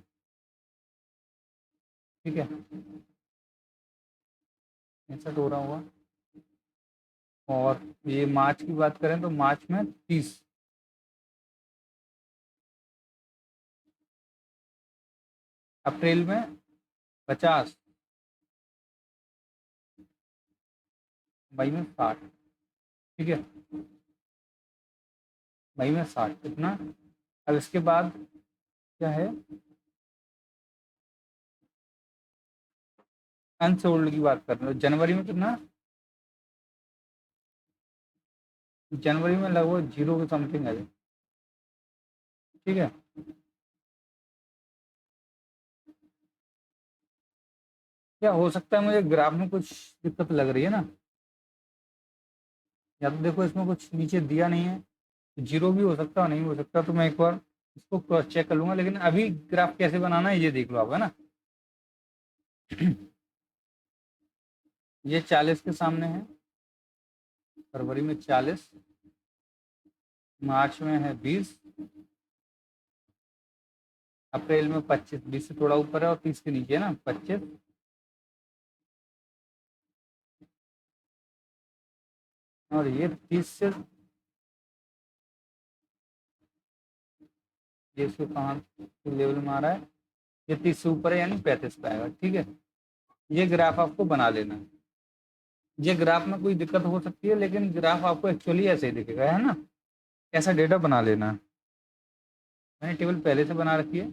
ठीक है। 65 हो रहा होगा, और ये मार्च की बात करें तो मार्च में 30, अप्रैल में 50, मई में 60, ठीक है। मई में 60 कितना। अब इसके बाद क्या है, अनसोल्ड की बात कर रहे हो, जनवरी में कितना, जनवरी में लगभग जीरो के समथिंग है, ठीक है। क्या हो सकता है, मुझे ग्राफ में कुछ दिक्कत लग रही है ना, या तो देखो इसमें कुछ नीचे दिया नहीं है, जीरो भी हो सकता है नहीं हो सकता, तो मैं एक बार इसको क्रॉस चेक कर लूंगा, लेकिन अभी ग्राफ कैसे बनाना है ये देख लो आप, है ना। ये 40 के सामने है, फरवरी में 40, मार्च में है 20, अप्रैल में 25, 20 से थोड़ा ऊपर है और 30 के नीचे है ना 25, और ये 30 से ये इसको कहाँ लेवल में आ रहा है, ये 30 से ऊपर है यानी 35 पे आएगा। ठीक है, ये ग्राफ आपको बना लेना है। ये ग्राफ में कोई दिक्कत हो सकती है, लेकिन ग्राफ आपको एक्चुअली ऐसे ही दिखेगा, है ना। ऐसा डेटा बना लेना है। मैंने टेबल पहले से बना रखी है।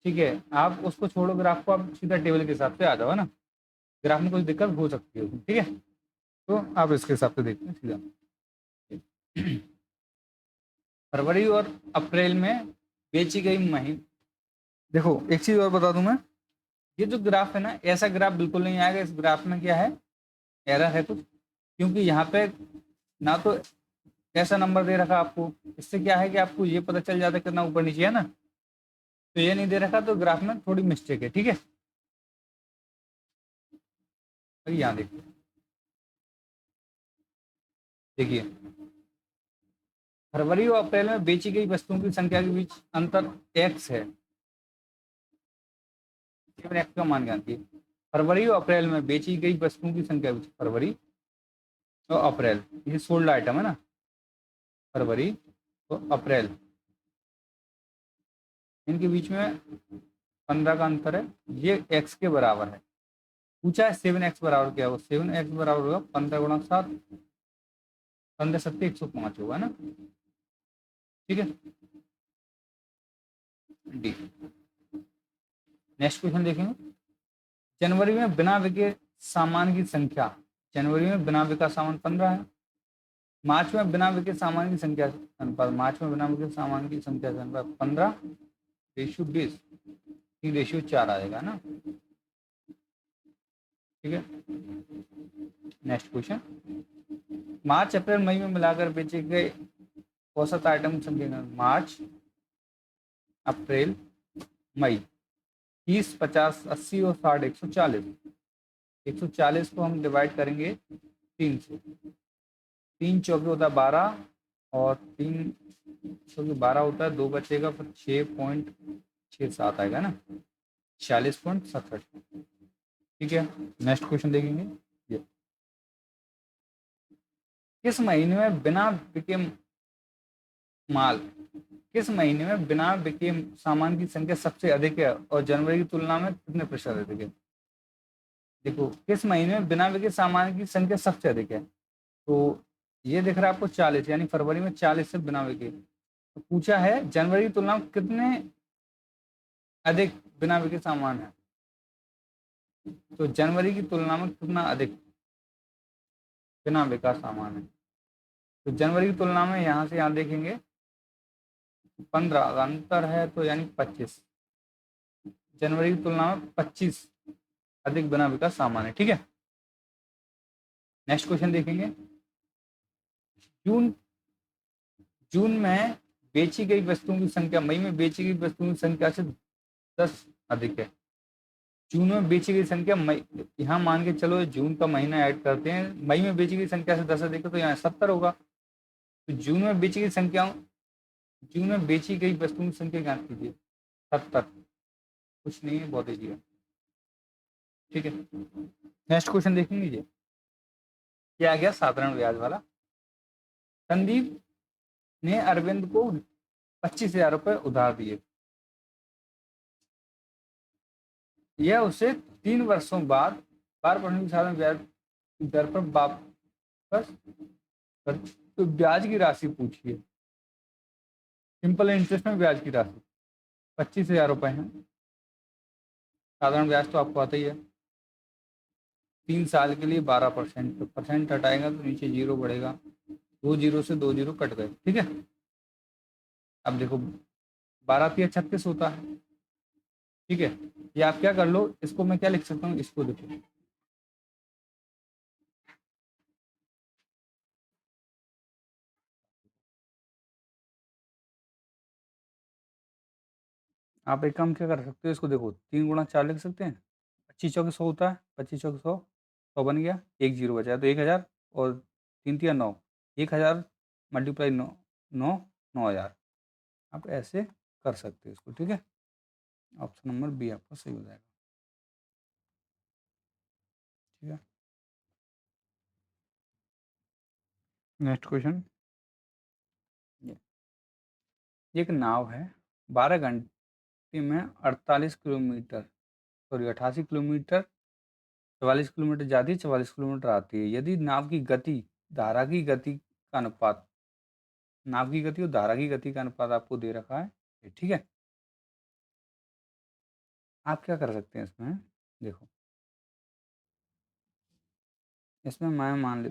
ठीक है, आप उसको छोड़ो ग्राफ को, आप सीधा टेबल के हिसाब से आ जाओ, है ना। ग्राफ में कोई दिक्कत हो सकती है, ठीक है। तो आप इसके हिसाब से देखते हैं सीधा। फरवरी और अप्रैल में बेची गई महीने, देखो एक चीज और बता दूं मैं, ये जो ग्राफ है ना, ऐसा ग्राफ बिल्कुल नहीं आएगा। इस ग्राफ में क्या है, एरर है कुछ, क्योंकि यहाँ पे ना तो ऐसा नंबर दे रखा आपको। इससे क्या है कि आपको ये पता चल जाता है कितना ऊपर नीचे है ना, तो ये नहीं दे रखा, तो ग्राफ में थोड़ी मिस्टेक है। ठीक है, अभी यहाँ देखिए, देखिए फरवरी और अप्रैल में बेची गई वस्तुओं की संख्या के बीच अंतर एक्स है। केवल एक्स का मान जानती है। फरवरी और अप्रैल में बेची गई वस्तुओं की संख्या के बीच, फरवरी और अप्रैल, ये सोल्ड आइटम है ना, फरवरी और अप्रैल, इनके बीच में 15 का अंतर है, ये एक्स के बराबर है। पूछा है 7x बराबर क्या होगा, 7x बराबर होगा 15 × 7, 15×7 = 105 होगा ना। ठीक है, डी। नेक्स्ट क्वेश्चन देखेंगे। जनवरी में बिना बिके सामान की संख्या, जनवरी में बिना बिका सामान 15 है। मार्च में बिना बिके सामान की संख्या अनुपात, मार्च में बिना बिके सामान की संख्या से अनुपात 15:20, 3:4 आएगा ना। ठीक है, नेक्स्ट क्वेश्चन। मार्च अप्रैल मई में मिलाकर बेचे गए औसत आइटम संख्या, मार्च अप्रैल मई, 30, 50, 80 और 60, 140। 140 को हम डिवाइड करेंगे 3 से, 3 चौके होता है 12, और 3 चौके 12 होता है, 2 बचेगा, फिर 6.67 आएगा ना, 46.67। ठीक है, नेक्स्ट क्वेश्चन देखेंगे। ये किस महीने में बिना बिके माल, किस महीने में बिना बिके सामान की संख्या सबसे अधिक है और जनवरी की तुलना में कितने प्रतिशत अधिक है। देखो, किस महीने में बिना बिके सामान की संख्या सबसे अधिक है, तो ये दिख रहा है आपको 40, यानी फरवरी में 40 से बिना बिके। तो पूछा है जनवरी की तुलना में कितने अधिक बिना बिके सामान है, तो जनवरी की तुलना में कितना अधिक बिना बिका सामान है। तो जनवरी की तुलना में यहाँ से यहाँ देखेंगे 15 का अंतर है, तो यानी 25, जनवरी की तुलना में 25 अधिक बिना बिका सामान है। ठीक है, नेक्स्ट क्वेश्चन देखेंगे। जून जून में बेची गई वस्तुओं की संख्या मई में बेची गई वस्तुओं की संख्या से 10 अधिक है। जून में बेची गई संख्या मई, यहाँ मान के चलो जून का महीना ऐड करते हैं, मई में बेची गई संख्या से 10 अधिक है, तो यहाँ 70 होगा। तो जून में बेची गई संख्या, जून में बेची गई वस्तुओं की संख्या ज्ञात कीजिए, 70, कुछ नहीं है, बहुत ईजी है। ठीक है, नेक्स्ट क्वेश्चन देख लीजिए, क्या आ गया, साधारण ब्याज वाला। संदीप ने अरविंद को 25,000 रुपए उधार दिए, यह उसे 3 वर्षों बाद 12% साधारण ब्याज दर पर वापस कर, तो ब्याज की राशि पूछिए, सिंपल इंटरेस्ट में ब्याज की राशि 25,000 रुपए है। साधारण ब्याज तो आपको आता ही है, 3 साल के लिए 12%, तो परसेंट हटाएगा तो नीचे जीरो बढ़ेगा, 2 जीरो से 2 जीरो कट गए। ठीक है, अब देखो 12×3 = 36 होता है। ठीक है, ये आप क्या कर लो, इसको मैं क्या लिख सकता हूँ, इसको देखो, आप एक काम क्या कर सकते हो, इसको देखो 3 × 4 लिख सकते हैं, 25 × 100 होता है, 25 × 100, 100 बन गया, एक जीरो बचा तो 1,000, और 3×3 = 9, 1,000 × 9, 9, 9,000। आप ऐसे कर सकते हो इसको। ठीक है, ऑप्शन नंबर बी आपका सही हो जाएगा। ठीक है, नेक्स्ट क्वेश्चन। एक नाव है, 12 घंटे में 48 किलोमीटर, सॉरी 88 किलोमीटर, 44 किलोमीटर जाती है, 44 किलोमीटर आती है। यदि नाव की गति धारा की गति का अनुपात, नाव की गति और धारा की गति का अनुपात आपको दे रखा है, ठीक है। आप क्या कर सकते हैं इसमें, देखो इसमें मैं मान ले,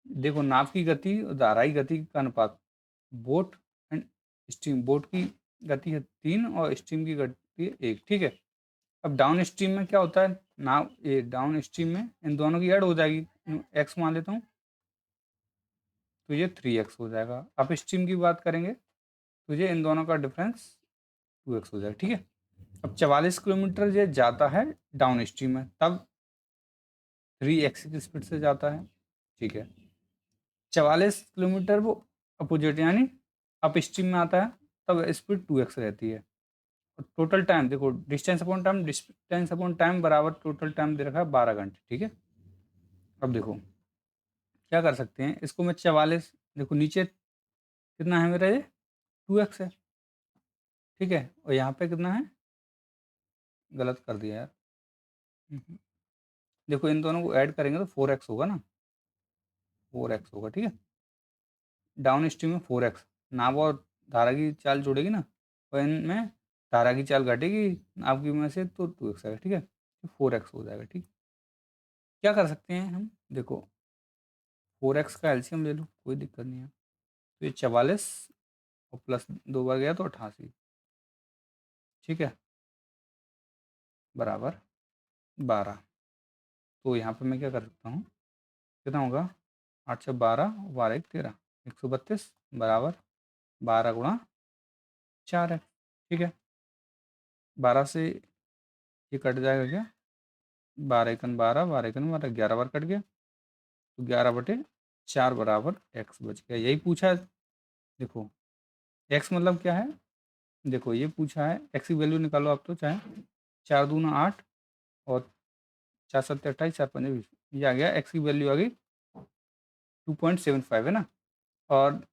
देखो नाव की गति और धारा की गति का अनुपात, बोट एंड स्टीम, बोट की गति है 3 और स्टीम की गति है 1, ठीक है। अब डाउन स्ट्रीम में क्या होता है, नाव ये डाउन स्ट्रीम में इन दोनों की ऐड हो जाएगी, एक्स मान लेता हूँ, तो ये 3x हो जाएगा। अब स्ट्रीम की बात करेंगे तो ये इन दोनों का डिफरेंस 2x हो जाएगा, ठीक है। अब 44 किलोमीटर ये जाता है डाउन स्ट्रीम में, तब 3x की स्पीड से जाता है, ठीक है। 44 किलोमीटर वो अपोजिट यानी अप स्ट्रीम में आता है, तब स्पीड 2x रहती है। और टोटल टाइम देखो, डिस्टेंस अपॉन टाइम बराबर टोटल टाइम दे रखा है 12 घंटे, ठीक है। अब देखो क्या कर सकते हैं, इसको मैं 44, देखो नीचे कितना है मेरा, ये 2x है, ठीक है। और यहाँ पे कितना है, गलत कर दिया यार, देखो इन दोनों को ऐड करेंगे तो 4x होगा ना, 4x होगा, ठीक है। डाउन स्ट्रीम में 4x, नाव और धारा की चाल जोड़ेगी ना, और इनमें धारा की चाल घटेगी नाव की में से, तो 2x आएगा, ठीक है। 4x हो जाएगा, ठीक। क्या कर सकते हैं हम, देखो 4x का एलसीएम ले लो, कोई दिक्कत नहीं है। तो ये 44 और प्लस 2 बार गया तो 88, ठीक है, बराबर 12। तो यहाँ पे मैं क्या कर सकता हूँ, कितना होगा, 8 से 12, 12 1 13, 132 बराबर 12 गुणा 4 है, ठीक है। 12 से ये कट जाएगा क्या, 12 1 12, 12 1 12, 11 बार कट गया, तो 11/4 बराबर x बच गया, यही पूछा है। देखो x मतलब क्या है, देखो ये पूछा है, x की वैल्यू निकालो आप, तो चाहे 4 दूना 8 और 4 7 28, 4 5 20, ये आ गया, x की वैल्यू आ गई 2.75 है ना। और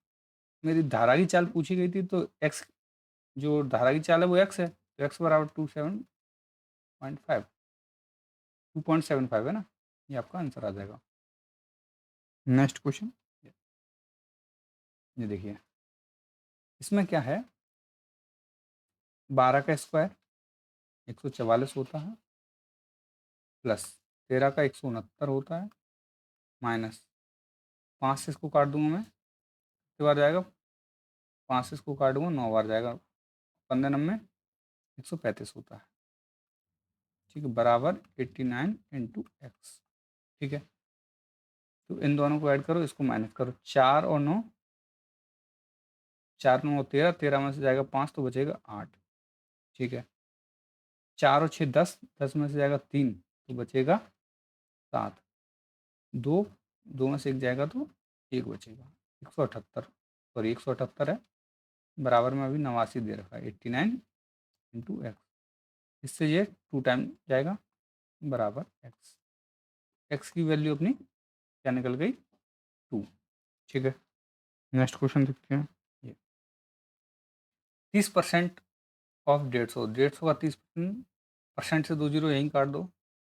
मेरी धारा की चाल पूछी गई थी, तो x जो धारा की चाल है वो x है, तो x बराबर 2.75 है ना, ये आपका आंसर आ जाएगा। नेक्स्ट क्वेश्चन, ये देखिए इसमें क्या है, 12 का स्क्वायर 144 होता है, प्लस 13 का 169 होता है, माइनस 5 से इसको काट दूंगा मैं, कितनी बार जाएगा, 5 से इसको काटूंगा 9 बार जाएगा, 15 9 135 होता है, ठीक है, बराबर 89 इंटू एक्स, ठीक है। तो इन दोनों को ऐड करो, इसको माइनस करो, 4 और 9, 4 9 13, 13 में से जाएगा 5 तो बचेगा 8, ठीक है। 4 और 6 10, 10 में से जाएगा 3 तो बचेगा 7, 2 2 में से 1 जाएगा तो 1 बचेगा, 178, सॉरी 178 है, बराबर में अभी 89 दे रखा है, 89 इंटू एक्स, इससे ये 2 टाइम जाएगा, बराबर एक्स, एक्स की वैल्यू अपनी क्या निकल गई, 2, ठीक है। नेक्स्ट क्वेश्चन देखते हैं, ये 30% ऑफ 150, 150 का 30%, परसेंट से 2 जीरो यहीं काट दो,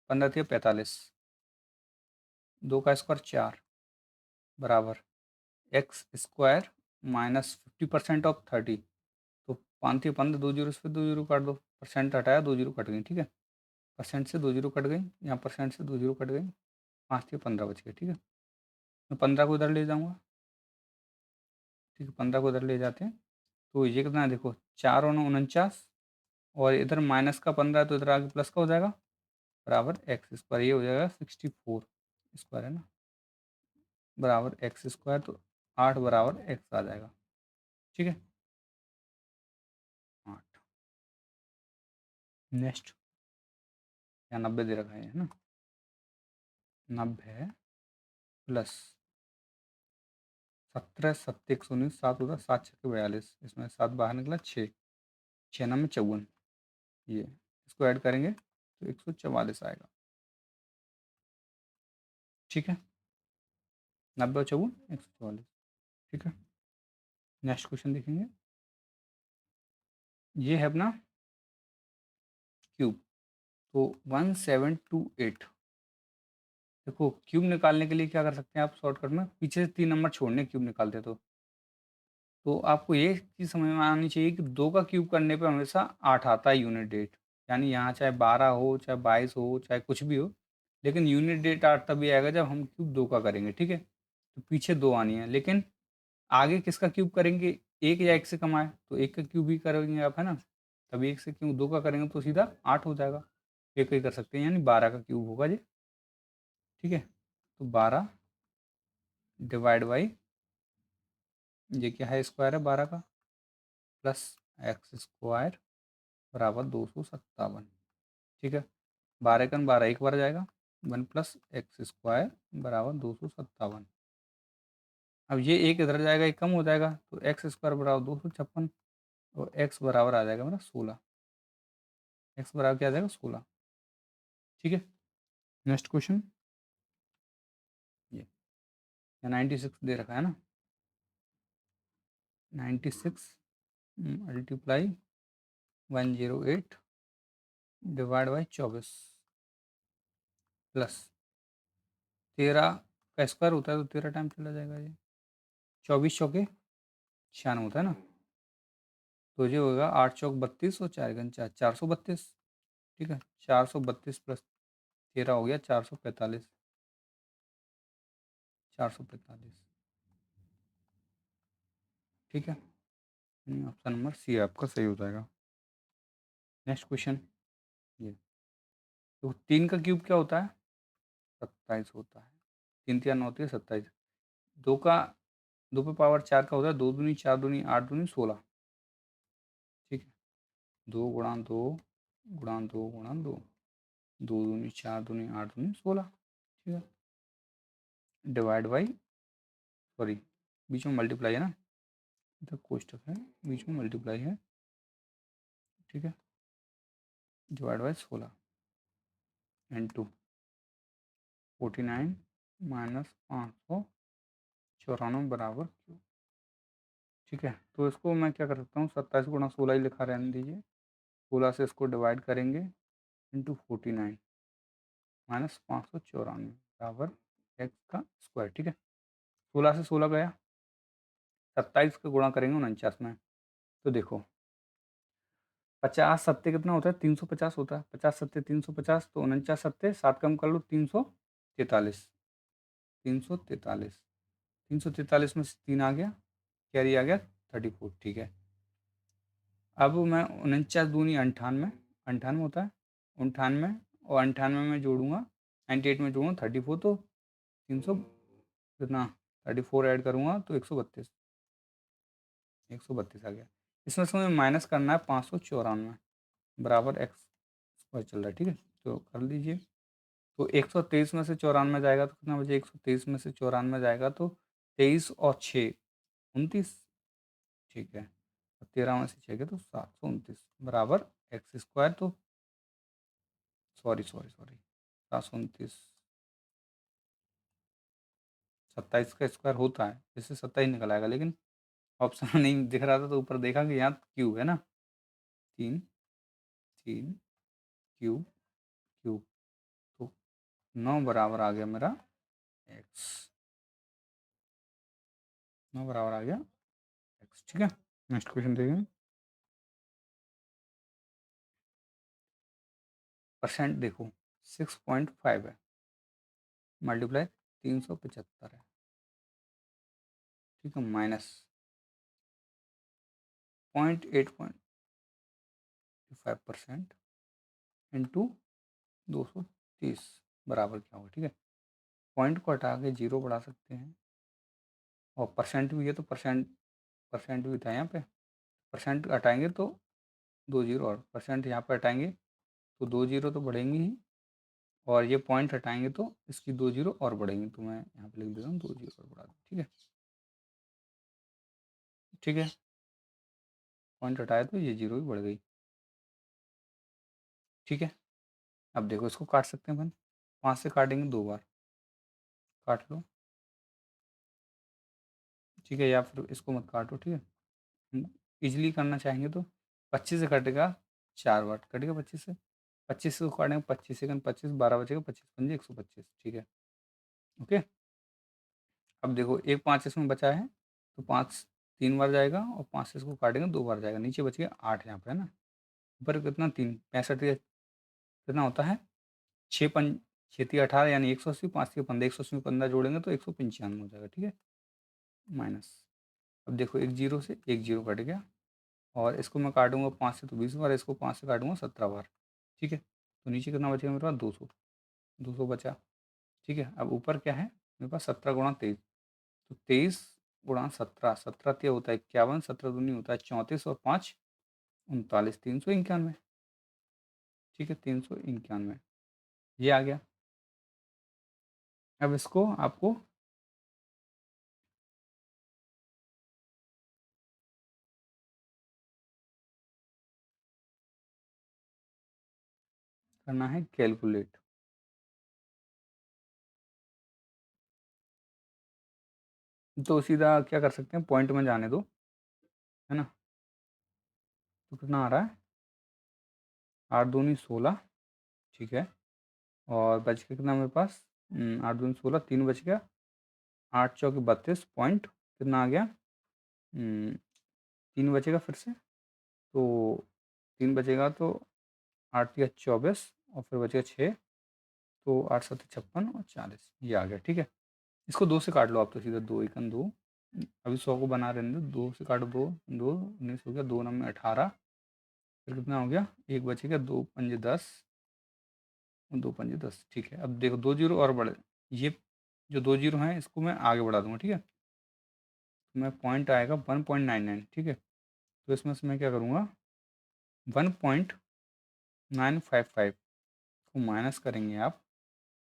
15 थी 45, 2 का स्क्वायर 4 बराबर एक्स स्क्वायर माइनस 50% ऑफ 30, तो 5 थी 15, 2 जीरो से 2 जीरो काट दो, परसेंट हटाया 2 जीरो कट गई, ठीक है। परसेंट से 2 जीरो कट गई, यहाँ परसेंट से 2 जीरो कट गई, 5 थी 15 बच गए, ठीक है। मैं 15 को इधर ले जाऊँगा, ठीक है, 15 को इधर ले जाते हैं, तो ये कितना है, देखो 4 और 49, और इधर माइनस का 15 है तो इधर आगे प्लस का हो जाएगा, बराबर एक्स स्क्वायर, ये हो जाएगा 64 स्क्वायर है ना, बराबर एक्स स्क्वायर, तो 8 बराबर एक्स आ जाएगा, ठीक है, 8। नेक्स्ट, यहाँ 90 दे रखा है ना, 90 प्लस 17 7 119, 7 होता 7 6 42, इसमें 7 बाहर निकला 6, 6 9 54, ये इसको ऐड करेंगे तो 144 आएगा। ठीक है, 90 और 54 144। ठीक है, नेक्स्ट क्वेश्चन देखेंगे। ये है अपना क्यूब, तो 1728। देखो क्यूब निकालने के लिए क्या कर सकते हैं आप शॉर्टकट में, पीछे से 3 नंबर छोड़ने क्यूब निकालते तो आपको ये चीज़ समझ में आनी चाहिए कि 2 का क्यूब करने पे हमेशा 8 आता है यूनिट डेट। यानी यहाँ चाहे 12 हो, चाहे 22 हो, चाहे कुछ भी हो, लेकिन यूनिट डेट 8 तभी आएगा जब हम क्यूब 2 का करेंगे। ठीक है, तो पीछे 2 आनी है, लेकिन आगे किसका क्यूब करेंगे, एक या एक से कम आए तो एक का क्यूब ही करेंगे आप, है ना। तभी एक से क्यूब 2 का करेंगे तो सीधा 8 हो जाएगा। एक ही कर सकते हैं, यानी 12 का क्यूब होगा जी। ठीक है, तो 12 डिवाइड बाई, ये क्या है, स्क्वायर है 12 का, प्लस एक्स स्क्वायर बराबर 257। ठीक है, 12 12 एक बार जाएगा, 1 + x² बराबर 257। अब ये एक इधर जाएगा, एक कम हो जाएगा, तो x² बराबर 256 और x बराबर आ जाएगा मेरा 16। x बराबर क्या आ जाएगा, 16। ठीक है, नेक्स्ट क्वेश्चन। ये 96 दे रखा है ना, 96 मल्टीप्लाई 108 डिवाइड बाई 24 प्लस 13 का स्क्वायर होता है तो 13 टाइम चला जाएगा ये, 24 चौके 96 होता है ना, तो ये होगा 8 चौक 32 और 4 432। ठीक है, 432 प्लस 13 हो गया 445, 445। ठीक है, ऑप्शन नंबर सी आपका सही हो जाएगा। Next question. ये तो 3 का क्यूब क्या होता है, 27 होता है। 3 3 9 होती है 27। 2 का 2 पे पावर 4 का होता है 2 दूनी 4 दूनी 8 दूनी 16। ठीक है, 2 गुणा 2 गुणा 2 गुणा 2, 2 दूनी 4 दूनी 8 दूनी 16। ठीक है, डिवाइड बाई, सॉरी बीच में मल्टीप्लाई है ना, इधर कोष्टक है, बीच में मल्टीप्लाई है। ठीक है, डिवाइड बाई 16 इंटू 49 माइनस 594 बराबर क्यू। ठीक है, तो इसको मैं क्या कर सकता हूँ, 27 गुणा 16 ही लिखा रहने दीजिए, 16 से इसको डिवाइड करेंगे इंटू 49 माइनस 594 बराबर एक्स का स्क्वायर। ठीक है, 16 से 16 गया, 27 का गुणा करेंगे 49 में, तो देखो 50 सत्ते कितना होता है, 350 होता है, 50 सत्ते 350, तो 49 सत्ते 7 कम कर लो 343, 343, 343 में से 3 आ गया, कैरी आ गया 34। ठीक है, अब मैं 49 दूनी 98, 98 होता है, 98 और 98 में जोड़ूंगा, 98 में जोड़ूंगा 34, तो 300 कितना 34 ऐड करूंगा तो 132, 132 आ गया। इसमें से मुझे माइनस करना है 594 बराबर एक्स स्क्वायर चल रहा है। ठीक है, तो कर लीजिए, तो 123 में से 94 जाएगा तो कितना बचे, 123 में से 94 जाएगा तो 23 और 6 29। ठीक है, 13 में से 6 के तो 729 बराबर एक्स स्क्वायर, तो सॉरी सॉरी सॉरी 729, 27 का स्क्वायर होता है, इससे 27 निकल आएगा, लेकिन ऑप्शन नहीं दिख रहा था तो ऊपर देखा कि यहाँ क्यूब है ना, 3 3 क्यूब क्यूब, तो 9 बराबर आ गया मेरा एक्स, 9 बराबर आ गया एक्स। ठीक है, नेक्स्ट क्वेश्चन देखें। परसेंट देखो 6.5 है, मल्टीप्लाई 375 है। ठीक है, माइनस 0.825% इंटू 230 बराबर क्या होगा। ठीक है, पॉइंट को हटा के जीरो बढ़ा सकते हैं, और परसेंट भी है तो परसेंट, परसेंट भी था यहाँ पे, परसेंट हटाएंगे तो 2 जीरो, और परसेंट यहाँ पे हटाएंगे तो 2 जीरो तो बढ़ेंगे ही, और ये पॉइंट हटाएंगे तो इसकी 2 जीरो और बढ़ेंगे, तो मैं यहाँ पे लिख देता हूँ 2 जीरो और बढ़ा दूँ। ठीक है, ठीक है, पॉइंट हटाया तो ये जीरो भी बढ़ गई। ठीक है। अब देखो इसको काट सकते हैं अपन, 5 से काटेंगे 2 बार, काट लो। ठीक है, या फिर इसको मत काटो। ठीक है, इजीली करना चाहेंगे तो 25 से कटेगा 4 बार, कटेगा 25 से, 25 से काटेंगे 25 सेकंड, 25 12 बचेगा, 25 पंजे 125। ठीक है, ओके। अब देखो एक 5 इसमें बचा है, तो 5 3 बार जाएगा और 5 से इसको काटेंगे 2 बार जाएगा, नीचे बच गया 8 यहाँ पे, है ना। ऊपर कितना 3 65 कितना होता है, 6 5 6 3 18 यानी 180, 5 3 15, 180 में 15 जोड़ेंगे तो 195 हो जाएगा। ठीक है, माइनस। अब देखो एक जीरो से एक जीरो कट गया, और इसको मैं काटूंगा 5 से तो 20 बार, इसको 5 से काटूंगा 17 बार। ठीक है, तो नीचे कितना बचेगा मेरे पास 200, 200 बचा। ठीक है, अब ऊपर क्या है मेरे पास, 17 गुणा 23, तो 23 गुणा 17, 17 क्या होता है 51, 17 दूनी होता है 34 और 5 39, 391। ठीक है, 391 ये आ गया। अब इसको आपको करना है कैलकुलेट। तो सीधा क्या कर सकते हैं, पॉइंट में जाने दो, है ना। तो कितना आ रहा है, 8 दूनी 16। ठीक है, और बच के कितना मेरे पास, 8 दूनी 16, 3 बच गया, 8 चौके 32 पॉइंट कितना आ गया, 3 बचेगा फिर से, तो 3 बचेगा तो 8 या 24 और फिर बचेगा 6, तो 8 7 56 और 40 ये आ गया। ठीक है, इसको 2 से काट लो आप, तो सीधा 2 एकन 2, अभी 100 को बना रहने दो, 2 से काटो, 2 2 19 हो गया, 2 9 में 18, फिर कितना हो गया, एक बचेगा, 2 पंजे 10, 2 पंजे 10। ठीक है, अब देखो 2 जीरो और बढ़े, ये जो 2 जीरो हैं इसको मैं आगे बढ़ा दूंगा। ठीक है, तो मैं पॉइंट आएगा 1.99। ठीक है, तो इसमें से मैं क्या करूँगा, 1.955 को माइनस करेंगे आप,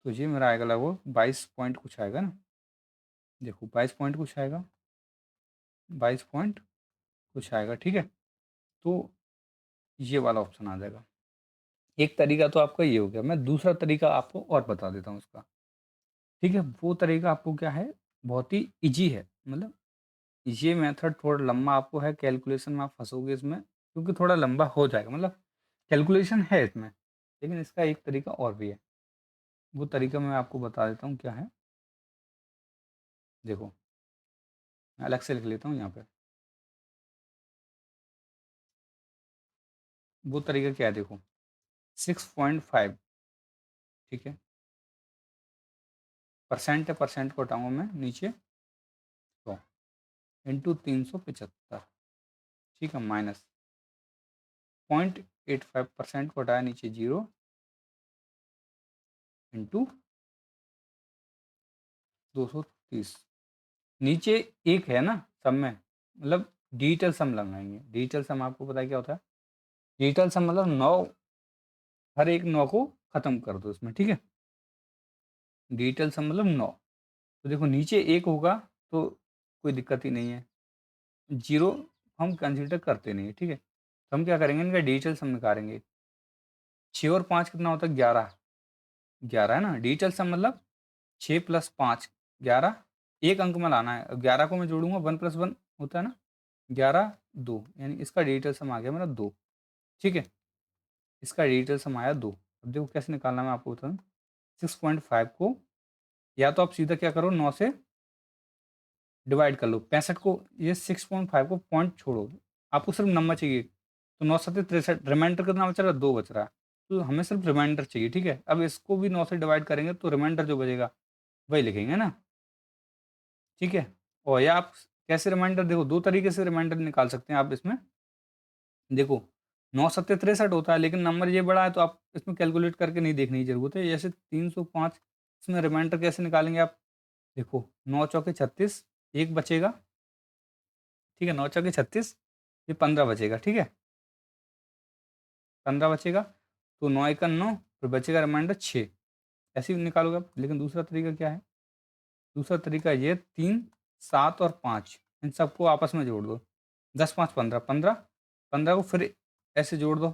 तो ये मेरा आएगा लगभग 22 पॉइंट कुछ आएगा ना। देखो 22 पॉइंट कुछ आएगा, 22 पॉइंट कुछ आएगा। ठीक है, तो ये वाला ऑप्शन आ जाएगा। एक तरीका तो आपका ये हो गया, मैं दूसरा तरीका आपको और बता देता हूँ उसका। ठीक है, वो तरीका आपको क्या है, बहुत ही इजी है, मतलब ये मेथड थोड़ा लंबा आपको है, कैलकुलेशन में आप फंसोगे इसमें, क्योंकि थोड़ा लंबा हो जाएगा, मतलब कैलकुलेशन है इसमें, लेकिन इसका एक तरीका और भी है। वो तरीका मैं आपको बता देता हूँ क्या है। देखो मैं अलग से लिख लेता हूँ यहाँ पे, वो तरीका क्या है, देखो 6.5। ठीक है, परसेंट है, परसेंट को हटाऊंगा मैं नीचे, तो इंटू 375। ठीक है, माइनस 0.85% को हटाया नीचे 0, इंटू 230, नीचे एक है ना सम में, मतलब डिजिटल सम लगाएंगे। डिजिटल सम आपको पता है क्या होता है, डिजिटल सम मतलब 9, हर एक 9 को खत्म कर दो इसमें। ठीक है, डिजिटल सम मतलब 9, तो देखो नीचे एक होगा तो कोई दिक्कत ही नहीं है, जीरो हम कंसिडर करते नहीं है। ठीक है, तो हम क्या करेंगे, इनका डिजिटल सम निकालेंगे। 6 और 5 कितना होता है, 11, 11 है ना। डिजिटल सम मतलब 6 प्लस 5 11, एक अंक में लाना है, 11 को मैं जोड़ूंगा 1 प्लस 1 होता है ना, 11 2, यानी इसका डिजिटल सम आ गया मेरा 2। ठीक है, इसका डिजिटल सम आया 2। अब देखो कैसे निकालना, मैं आपको बताऊँ। 6.5 को या तो आप सीधा क्या करो, 9 से डिवाइड कर लो, 65 को, ये 6.5 को पॉइंट छोड़ो, आपको सिर्फ नंबर चाहिए, तो 9 7 63, रिमाइंडर कितना बच रहा है, 2 बच रहा है, तो हमें सिर्फ रिमाइंडर चाहिए। ठीक है, अब इसको भी 9 से डिवाइड करेंगे तो रिमाइंडर जो बचेगा वही लिखेंगे ना। ठीक है, और या आप कैसे रिमाइंडर, देखो दो तरीके से रिमाइंडर निकाल सकते हैं आप इसमें। देखो 9 7 63 होता है, लेकिन नंबर ये बड़ा है तो आप इसमें कैलकुलेट करके नहीं देखने की जरूरत है, जैसे 305, इसमें रिमाइंडर कैसे निकालेंगे आप। देखो 9 चौके 36, एक बचेगा। ठीक है, 9 चौके 36, ये 15 बचेगा। ठीक है, 15 बचेगा, तो 9 1 9, फिर बचेगा रिमाइंडर 6, ऐसे ही निकालोगे आप। लेकिन दूसरा तरीका क्या है, दूसरा तरीका ये 3 7 और 5, इन सबको आपस में जोड़ दो, 10 5 15, 15 15 को फिर ऐसे जोड़ दो,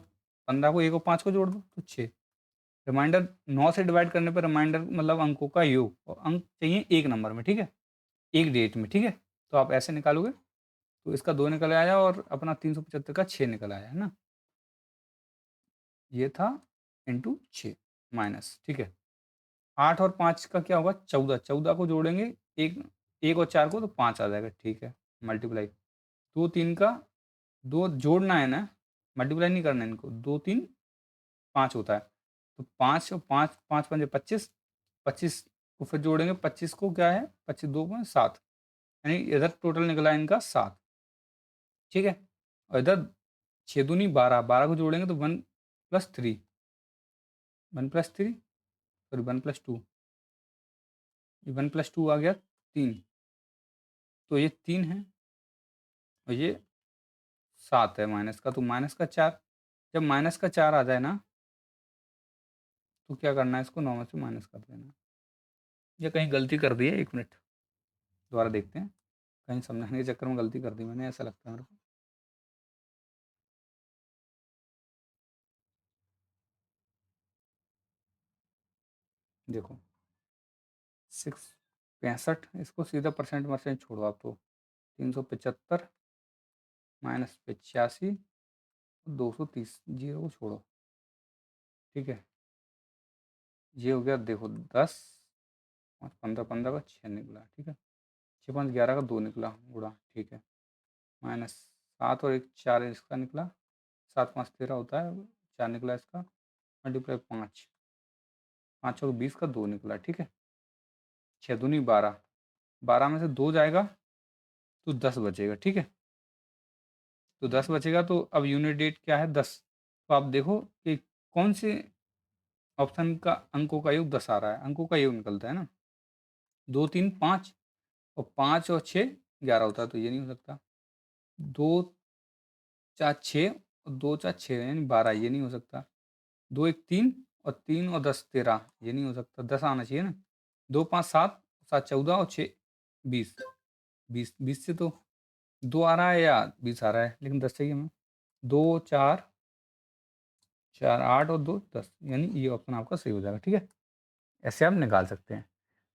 15 को 1 और 5 को जोड़ दो तो 6। रिमाइंडर 9 से डिवाइड करने पर रिमाइंडर मतलब अंकों का योग, और अंक चाहिए एक नंबर में, ठीक है, एक डेट में, ठीक है। तो आप ऐसे निकालोगे तो इसका 2 निकल आया और अपना 375 का 6 निकल आया, है ना। ये था इंटू 6 माइनस, ठीक है। 8 और 5 का क्या होगा, 14, 14 को जोड़ेंगे एक, एक और 4 को तो 5 आ जाएगा, ठीक है। मल्टीप्लाई 2 3 का, 2 जोड़ना है ना, मल्टीप्लाई नहीं करना है इनको, 2 3 5 होता है, तो 5 और 5 5 5 25, 25 को फिर जोड़ेंगे, 25 को क्या है, 25 2 में 7, यानी इधर टोटल निकला इनका 7, ठीक है। और इधर 6 दूनी 12, 12 को जोड़ेंगे तो 1+3, 1+3 सॉरी 1+2, ये 1+2 आ गया 3, तो ये 3 है और ये 7 है माइनस का, तो माइनस का 4। जब माइनस का 4 आ जाए ना तो क्या करना है, इसको 9 में से माइनस कर देना। ये कहीं गलती कर दी है, 1 मिनट दोबारा देखते हैं, कहीं समझाने के चक्कर में गलती कर दी मैंने, ऐसा लगता है मेरे को। देखो 665, इसको सीधा परसेंट परसेंट छोड़ो आप, तो 375 माइनस 85, 230, जीरो को छोड़ो, ठीक है। ये हो गया देखो 10, 15 15 का 6 निकला, ठीक है। 6 5 11 का 2 निकला गुड़ा, ठीक है। माइनस 7 और 1 4 इसका निकला, 7 5 13 होता है, 4 निकला इसका, मल्टीप्लाई 5, 5 और 20 का 2 निकला, ठीक है। 6 दूनी 12, 12 में से 2 जाएगा तो 10 बचेगा, ठीक है। तो 10 बचेगा, तो अब यूनिट डेट क्या है, 10। तो आप देखो कि कौन से ऑप्शन का अंकों का योग 10 आ रहा है, अंकों का योग निकलता है ना, 2 3 5, और 5 और 6 11 होता है, तो ये नहीं हो सकता। 2 4 6 और 2 4 6 यानी 12, ये नहीं हो सकता। 2 1 3 और 3 और 10 13, ये नहीं हो सकता, 10 आना चाहिए ना। 2 5 7, 7 14 और 6 20, 20 से तो 2 आ रहा है या 20 आ रहा है, लेकिन 10 चाहिए हमें। 2 4 4 8 और 2 10, यानी ये ऑप्शन आपका सही हो जाएगा, ठीक है। ऐसे आप निकाल सकते हैं।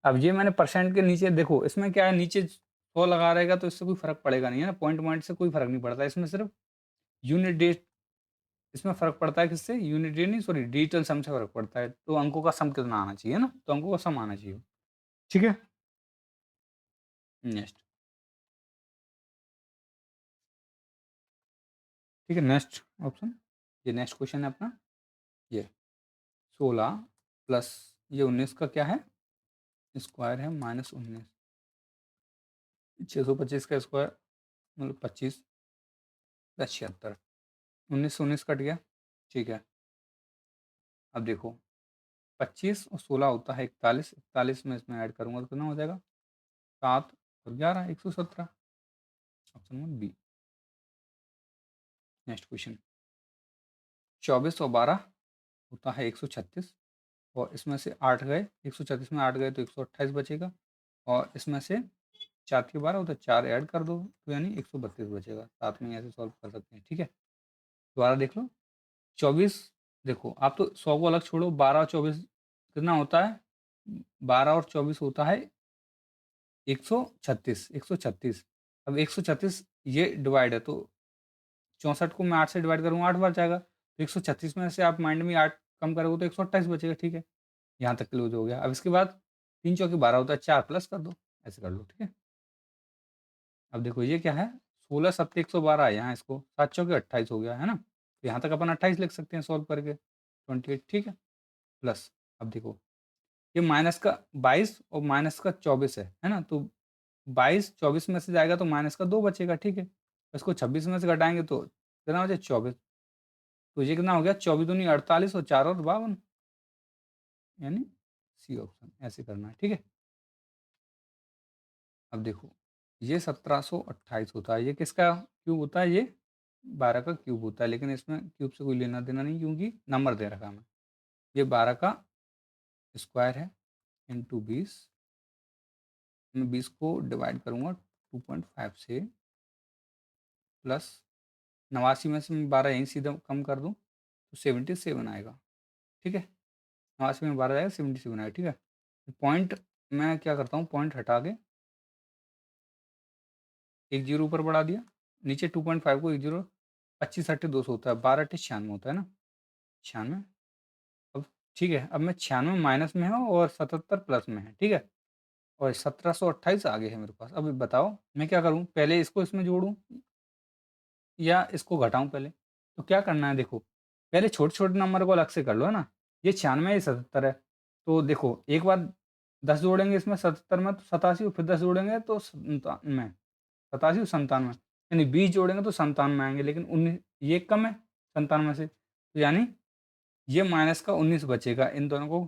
अब ये मैंने परसेंट के नीचे देखो, इसमें क्या है, नीचे 100 लगा रहेगा तो इससे कोई फर्क पड़ेगा नहीं, है ना, पॉइंट पॉइंट से कोई फर्क नहीं पड़ता, इसमें सिर्फ यूनिट डेट, इसमें फर्क पड़ता है किससे, यूनिट डेट नहीं सॉरी डिजिटल सम से फर्क पड़ता है, तो अंकों का सम कितना आना चाहिए ना, तो अंकों का सम आना चाहिए, ठीक है। नेक्स्ट, ठीक है, नेक्स्ट ऑप्शन, ये नेक्स्ट क्वेश्चन है अपना, ये 16 प्लस ये 19 का क्या है, स्क्वायर है, माइनस 19, 625 का स्क्वायर मतलब 25 प्लस 76, 19 से 19 कट गया, ठीक है। अब देखो 25 और 16 होता है 41, 41 में इसमें ऐड करूंगा तो कितना हो जाएगा, 7 और 11 117, option number B. Next question, 24 और 12 होता है 136, और इसमें से 8 गए, 136 में 8 गए तो 128 बचेगा, और इसमें से 4 के 12 होता है, 4 ऐड कर दो तो यानी 132 बचेगा, साथ में ऐसे सॉल्व कर सकते हैं, ठीक है। दोबारा देख लो, 24, देखो आप तो 100 को अलग छोड़ो, 12 और 24 कितना होता है, 12 और 24 होता है 136, 136। अब 136 ये डिवाइड है, तो 64 को मैं 8 से डिवाइड करूँगा 8 बार जाएगा, तो 136 में से आप माइंड में 8 कम करोगे तो 128 बचेगा, ठीक है। यहाँ तक क्लोज हो गया। अब इसके बाद 3 चौके 12 होता है, 4 प्लस कर दो, ऐसे कर लो, ठीक है। अब देखो ये क्या है, 16 सत्ते 112 है, यहाँ इसको 7 चौके 28 हो गया, है ना, तो यहाँ तक अपन 28 लिख सकते हैं सॉल्व करके, 28, ठीक है। प्लस अब देखो ये माइनस का 22 और माइनस का 24 है ना, तो 22 24 में से जाएगा तो माइनस का 2 बचेगा, ठीक है। इसको 26 में से घटाएंगे तो कितना हो जाए 24, तो ये कितना हो गया, 24 दूनी 48 और 4 और 52, यानी सी ऑप्शन, ऐसे करना है, ठीक है। अब देखो ये 1728 होता है, ये किसका क्यूब होता है, ये 12 का क्यूब होता है, लेकिन इसमें क्यूब से कोई लेना देना नहीं क्योंकि नंबर दे रखा हमें। ये 12 का स्क्वायर है इंटू 20, मैं 20 को डिवाइड करूँगा 2.5 से, प्लस 89 में से मैं 12 यहीं सीधा कम कर दूँ तो 77 आएगा। ठीक है, 80 में 12 जाएगा, 77 आएगा। ठीक है, पॉइंट मैं क्या करता हूँ, पॉइंट हटा के एक जीरो ऊपर बढ़ा दिया, नीचे 2.5 को एक जीरो, 25 8 200 होता है, 12 8 96 होता है ना, 96। अब ठीक है, अब मैं 96 माइनस में हूँ और 77 प्लस में है। ठीक है, और 1728 आगे है मेरे पास। अब बताओ मैं क्या करूँ, पहले इसको इसमें जोड़ूँ या इसको घटाऊँ पहले? तो क्या करना है, देखो पहले छोटे छोटे नंबर को अलग से कर लो, है ना। ये 96, ये 77 है, तो देखो एक बार 10 जोड़ेंगे इसमें 77 में तो 87, फिर 10 जोड़ेंगे तो 87 और 97, यानी 20 जोड़ेंगे तो 97 आएंगे, लेकिन 19 ये कम है 97 से, तो यानी ये माइनस का 19 बचेगा, इन दोनों को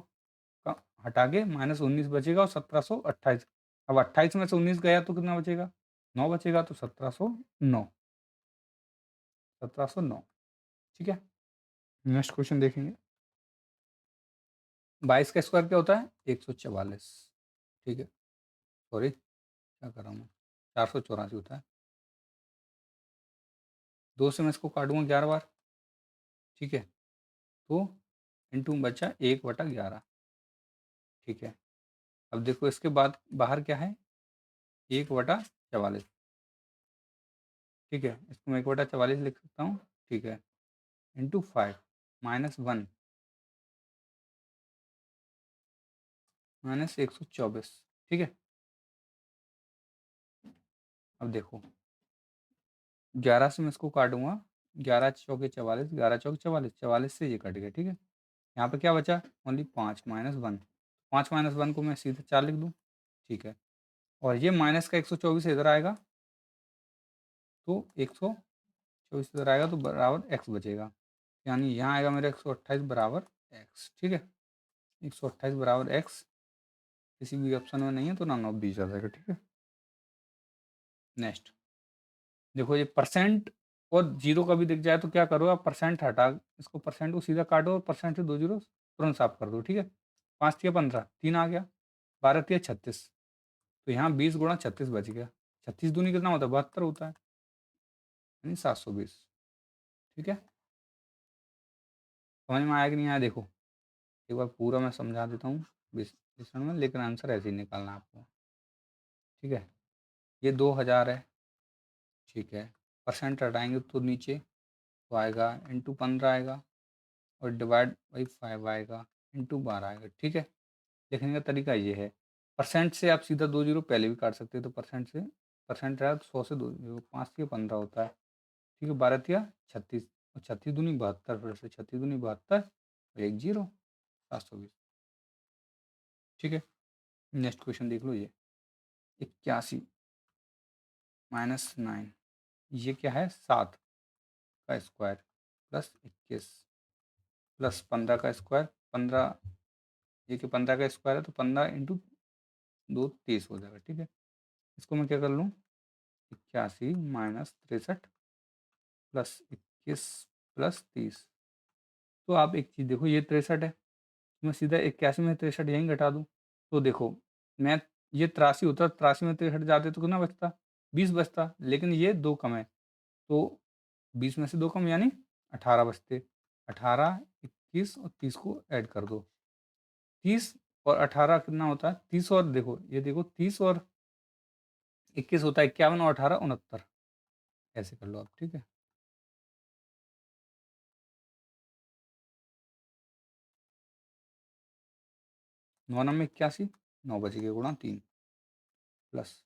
हटा के -19 बचेगा और 1728। अब 28 में से 19 गया तो कितना बचेगा, 9 बचेगा, तो 1709, 1709। ठीक है, नेक्स्ट क्वेश्चन देखेंगे। 22 का स्क्वायर क्या होता है, 144। ठीक है, सॉरी क्या कर रहा हूँ मैं, 484 होता है। 2 से मैं इसको काटूंगा 11 बार। ठीक है, तो इंटू में बचा 1/11। ठीक है, अब देखो इसके बाद बाहर क्या है, 1/44। ठीक है, इसको मैं 1/44 लिख सकता हूँ। ठीक है, इंटू 5 -1 -124। ठीक है, अब देखो 11 से मैं इसको काटूंगा, 11 चौके 44, 11 चौके 44, 44 से ये कट गया। ठीक है, यहाँ पे क्या बचा, ओनली 5 -1, 5 -1 को मैं सीधे 4 लिख दूँ। ठीक है, और ये माइनस का 124 इधर आएगा, तो 124 इधर आएगा तो बराबर एक्स बचेगा, यानी यहाँ आएगा मेरा 128 बराबर एक्स। ठीक है, 128 बराबर एक्स किसी भी ऑप्शन में नहीं है, तो नॉन ऑफ दी जा जाएगा। ठीक है, नेक्स्ट देखो, ये परसेंट और जीरो का भी दिख जाए तो क्या करो, आप परसेंट हटा, इसको परसेंट को सीधा काटो और परसेंट से 2 जीरो तुरंत साफ कर दो। ठीक है, 5 तिया 15, 3 आ गया, 12 तिया 36, तो यहाँ 20 गुणा 36 बच गया। 36 दूनी कितना होता है, 72 होता है, यानी 720। ठीक है, समझ में आया कि नहीं आया, देखो एक बार पूरा मैं समझा देता हूँ विश्लेषण में, लेकिन आंसर ऐसे ही निकालना है आपको। ठीक है, ये 2000 है। ठीक है, परसेंट हटाएंगे तो नीचे तो आएगा इंटू 15 आएगा, और डिवाइड बाई 5 आएगा, इंटू 12 आएगा। ठीक है, लिखने का तरीका ये है, परसेंट से आप सीधा 2 जीरो पहले भी काट सकते हैं, तो परसेंट से परसेंट रहा तो 100 से 2 जीरो, 5 तिया 15 होता है। ठीक है, 12 तिया 36, और 36 दूनी 72, फिर से 36 दूनी 72 और एक जीरो, 720। ठीक है, नेक्स्ट क्वेश्चन देख लो, ये 81 -9, ये क्या है, 7 का स्क्वायर प्लस 21 प्लस 15 का स्क्वायर, 15, ये कि 15 का स्क्वायर है तो 15 इंटू 2 30 हो जाएगा। ठीक है, इसको मैं क्या कर लूँ, 81 -63 प्लस 21 प्लस 30। तो आप एक चीज़ देखो, ये 63 है, तो मैं सीधा 81 में 63 यहीं घटा दूँ, तो देखो मैं, ये 83 होता, 83 में 63 जाते तो कितना बचता, 20 बचता, लेकिन ये 2 कम है, तो 20 में से 2 कम यानी 18 बचते। 18, 21 और 30 को ऐड कर दो, 30 और 18 कितना होता है, 30 और देखो ये देखो 30 और 21 होता है 51, और 18 69, ऐसे कर लो आप। ठीक है, 9 में 81, 9 बच गए गुणा 3 प्लस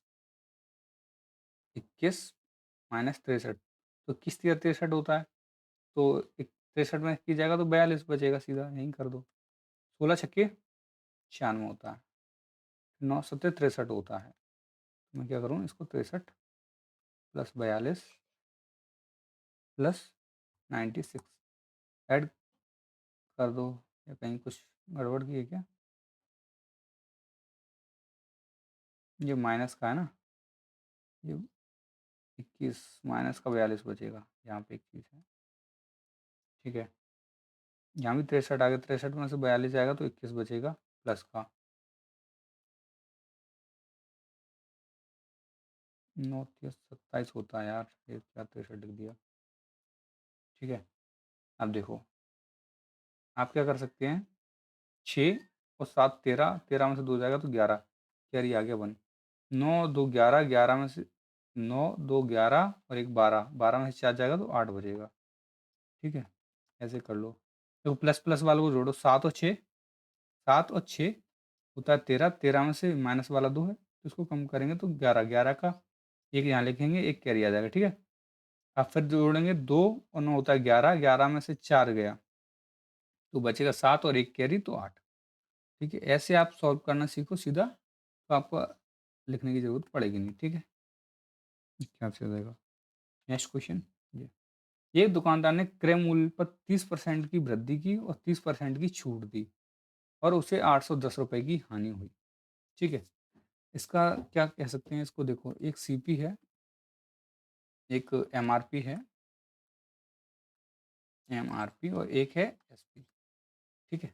21 -63, तो किस तरह 63 होता है, तो 63 में की जाएगा तो 42 बचेगा, सीधा यहीं कर दो। 16 छक्के 96 होता है, 9 सत्ते 63 होता है, तो मैं क्या करूँ, इसको 63 प्लस 42 प्लस 96 ऐड कर दो, या कहीं कुछ गड़बड़ की है क्या, ये माइनस का है ना, ये 21 माइनस का 42 बचेगा, यहाँ पे एक चीज़ है। ठीक है, यहाँ भी 63 आ गया, 63 में से 42 आएगा तो 21 बचेगा प्लस का 9 27 होता है यार, ये क्या 63 लिख दिया। ठीक है, अब देखो आप क्या कर सकते हैं, 6 और 7 13, 13 में से 2 जाएगा तो 11, कैरी आ गया 1। 9 2 11, 11 में से 9 2 11 और एक 12, 12 में से 4 जाएगा तो 8 बचेगा। ठीक है, ऐसे कर लो। देखो प्लस प्लस वालों को जोड़ो, 7 और 6, 7 और 6 होता है 13, 13 में से माइनस वाला 2 है तो इसको कम करेंगे तो 11, 11 का एक यहाँ लिखेंगे, एक कैरी आ जाएगा। ठीक है, अब फिर जोड़ेंगे 2 और 9 होता है 11, 11 में से 4 गया तो बचेगा 7 और एक कैरी तो 8। ठीक है, ऐसे आप सॉल्व करना सीखो सीधा, तो आपको लिखने की जरूरत पड़ेगी नहीं। ठीक है, क्या हो जाएगा। नेक्स्ट क्वेश्चन, ये एक दुकानदार ने क्रय मूल्य पर 30% की वृद्धि की और 30% की छूट दी और उसे 810 रुपये की हानि हुई। ठीक है, इसका क्या कह सकते हैं, इसको देखो, एक सीपी है, एक एमआरपी है, एमआरपी और एक है एसपी। ठीक है,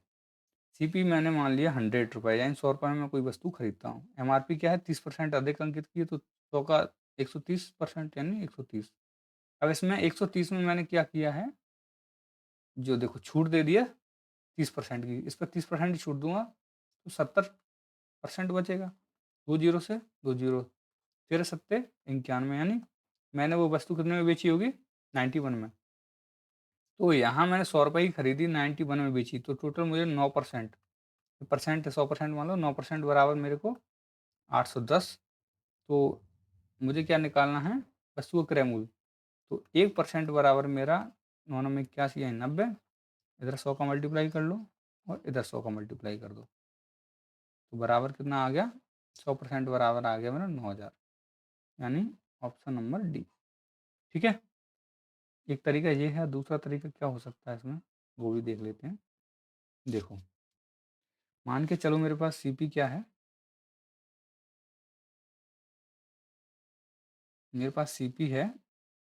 सीपी मैंने मान लिया 100 रुपये, यानी 100 रुपये में मैं कोई वस्तु खरीदता हूँ। एमआरपी क्या है, 30% अधिक अंकित की है तो 100 का 130% यानी 130। अब इसमें 130 में मैंने क्या किया है, जो देखो छूट दे दिया 30% की, इस पर 30% की छूट दूंगा तो 70% बचेगा। 2 जीरो से 2 जीरो, 13 सत्ते 91, यानी मैंने वो वस्तु कितने में बेची होगी, 91 में। तो यहाँ मैंने 100 रुपये की खरीदी, 91 में बेची, तो टोटल मुझे 9%, परसेंट 100% मान लो, 9% बराबर मेरे को 810। तो मुझे क्या निकालना है, वस्तु का क्रय मूल्य। तो 1% बराबर मेरा 9 9 81 यानी 90, इधर 100 का मल्टीप्लाई कर लो और इधर 100 का मल्टीप्लाई कर दो, तो बराबर कितना आ गया, 100% बराबर आ गया मेरा 9000, यानी ऑप्शन नंबर डी। ठीक है, एक तरीका ये है, दूसरा तरीका क्या हो सकता है इसमें, वो भी देख लेते हैं। देखो, मान के चलो मेरे पास सीपी क्या है, मेरे पास सीपी है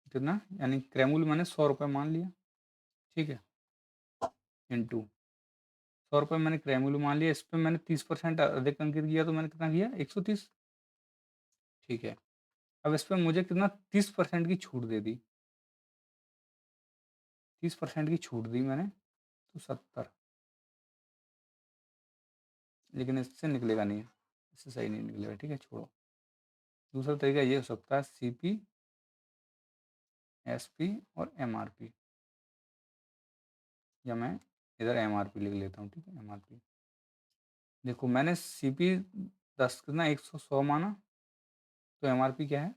कितना, यानी क्रैमुल मैंने 100 रुपये मान लिया। ठीक है, इंटू 100 रुपये मैंने क्रैमुल मान लिया, इस पर मैंने 30% अधिक अंकित किया तो मैंने कितना किया, 130। ठीक है, अब इस पर मुझे कितना 30% की छूट दे दी, 30% की छूट दी मैंने तो 70, लेकिन इससे निकलेगा नहीं, इससे सही नहीं निकलेगा। ठीक है, छोड़ो। दूसरा तरीका ये हो सकता है, सीपी एसपी और एमआरपी, या मैं इधर एमआरपी लिख लेता हूँ। ठीक है, एमआरपी देखो, मैंने सीपी 10 कितना 100 माना, तो एमआरपी क्या है,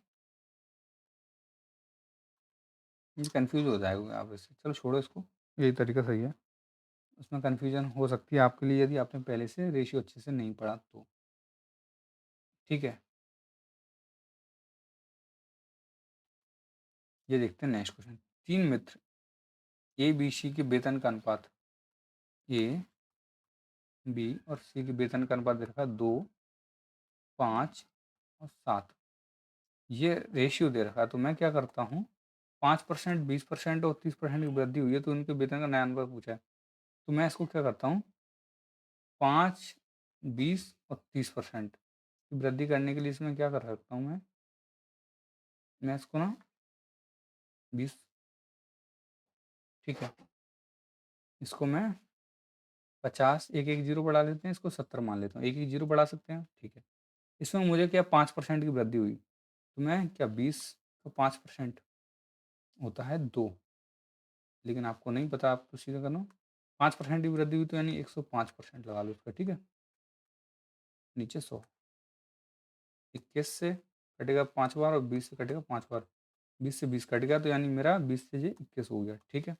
ये कंफ्यूज हो जाएगा आप इससे, चलो छोड़ो इसको, यही तरीका सही है। उसमें कन्फ्यूजन हो सकती है आपके लिए यदि आपने पहले से रेशियो अच्छे से नहीं पढ़ा तो। ठीक है, ये देखते हैं नेक्स्ट क्वेश्चन। 3 मित्र ए बी सी के वेतन का अनुपात, ए बी और सी के वेतन का अनुपात दे रखा है 2 5 और 7, ये रेशियो दे रखा है। तो मैं क्या करता हूँ, 5%, 20% और 30% की वृद्धि हुई है तो उनके वेतन का नया अनुपात पूछा है। तो मैं इसको क्या करता हूँ, 5 20 और 30% की वृद्धि करने के लिए इसमें क्या कर सकता हूँ, मैं इसको ना 20, ठीक है, इसको मैं 50, एक एक जीरो बढ़ा लेते हैं, इसको 70 मान लेता हूँ, एक एक जीरो बढ़ा सकते हैं। ठीक है, इसमें मुझे क्या 5% की वृद्धि हुई, तो मैं क्या 20 का 5% होता है 2, लेकिन आपको नहीं पता, आप तो सीधा करना, 5% की वृद्धि हुई तो यानी 105% लगा लो उसका। ठीक है, नीचे 100, 21 से कटेगा 5 बार और 20 से कटेगा 5 बार, 20 से 20 कट गया तो यानी मेरा 20 से ये 21 हो गया। ठीक है,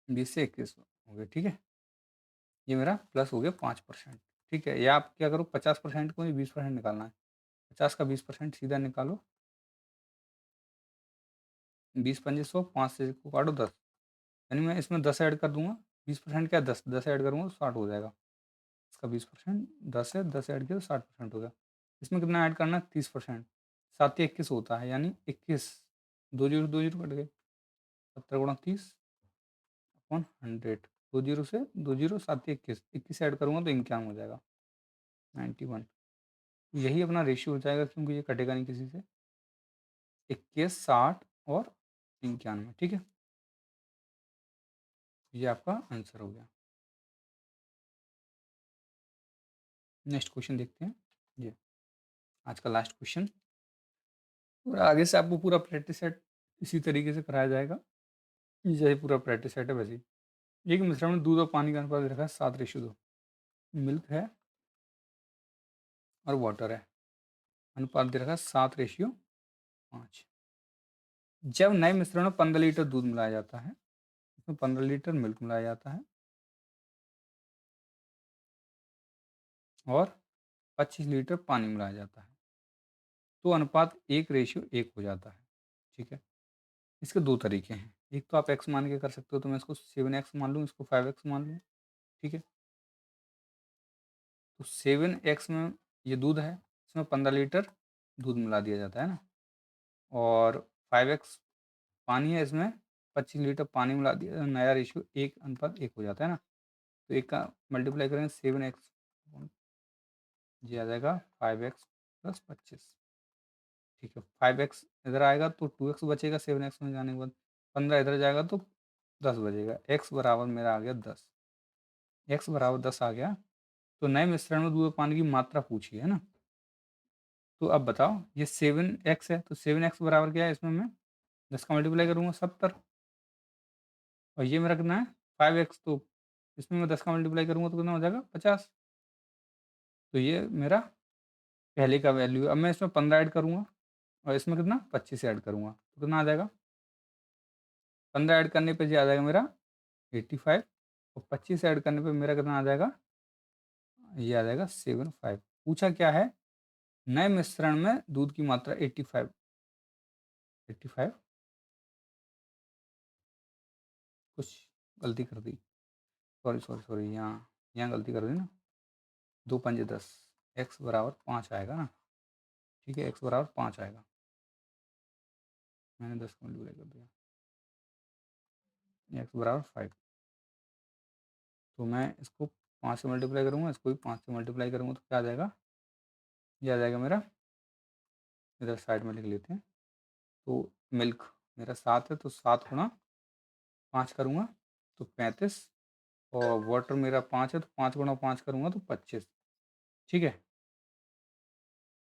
20 से 21 हो गया। ठीक है, ये मेरा प्लस हो गया 5%। ठीक है, या आप क्या करो, 50% को ही 20% निकालना है, 50 का 20% सीधा निकालो, 20 पंजे 100, 5 से को काटो 10, यानी मैं इसमें 10 ऐड कर दूंगा। 20% क्या, 10 10 ऐड करूँगा तो 60 हो जाएगा। इसका 20% 10 है, 10 ऐड किया तो 60% हो गया। इसमें कितना ऐड करना है, 30%, 7 या 21 होता है, यानी 21, 2 जीरो कट गए, 70 × 30 अपॉन 100, 2 जीरो से 2 जीरो, 7 या 21, 21 ऐड करूँगा तो 51 हो जाएगा, 91। यही अपना रेशियो हो जाएगा क्योंकि ये कटेगा नहीं किसी से, 21 60 और 91। ठीक है, ये आपका आंसर हो गया। नेक्स्ट क्वेश्चन देखते हैं। ये आज का लास्ट क्वेश्चन, और आगे से आपको पूरा प्रैक्टिस सेट इसी तरीके से कराया जाएगा जैसे पूरा प्रैक्टिस सेट है वैसे ही। एक मिश्रण में दूध और पानी का अनुपात रखा है 7:2। मिल्क है और वाटर है, अनुपात दे रखा है 7:5। जब नए मिश्रण में 15 लीटर दूध मिलाया जाता है, इसमें 15 लीटर मिल्क मिलाया जाता है और 25 लीटर पानी मिलाया जाता है, तो अनुपात 1:1 हो जाता है। ठीक है, इसके दो तरीके हैं। एक तो आप x मान के कर सकते हो, तो मैं इसको 7x मान लूँ, इसको 5x मान लूँ। ठीक है, तो 7x में ये दूध है, इसमें 15 लीटर दूध मिला दिया जाता है ना, और 5x पानी है, इसमें 25 लीटर पानी मिला दिया, नया रेशियो 1:1 हो जाता है ना। तो एक का मल्टीप्लाई करेंगे 7x, ये आ जाएगा 5x + 25। ठीक है, 5x इधर आएगा तो 2x बचेगा 7x में जाने के बाद, 15 इधर जाएगा तो 10 बचेगा। x बराबर मेरा आ गया 10, x बराबर 10 आ गया। तो नए मिश्रण में दूध और पानी की मात्रा पूछी है ना, तो अब बताओ ये 7x है, तो 7x बराबर क्या है, इसमें मैं 10 का मल्टीप्लाई करूँगा 70, और ये मेरा कितना है 5x, तो इसमें मैं 10 का मल्टीप्लाई करूँगा तो कितना हो जाएगा 50। तो ये मेरा पहले का वैल्यू है। अब मैं इसमें 15 ऐड करूँगा और इसमें कितना 25 ऐड करूँगा तो कितना आ जाएगा, 15 ऐड करने पे ये आ जाएगा मेरा 85, और 25 ऐड करने पे मेरा कितना आ जाएगा, ये आ जाएगा 75। पूछा क्या है, नए मिश्रण में दूध की मात्रा 85। 85 कुछ गलती कर दी, सॉरी सॉरी सॉरी, यहाँ यहाँ गलती कर दी ना, 2×5 = 10, x बराबर 5 आएगा ना। ठीक है, x बराबर 5 आएगा, मैंने 10 मल्टीप्लाई कर दिया, x बराबर 5। तो मैं इसको 5 से मल्टीप्लाई करूँगा, इसको भी 5 से मल्टीप्लाई करूँगा तो क्या आ जाएगा, ये आ जाएगा मेरा, इधर साइड में लिख लेते हैं। तो मिल्क मेरा 7 है, तो 7 × 5 करूँगा तो 35, और वाटर मेरा 5 है, तो 5 × 5 करूँगा तो 25। ठीक है,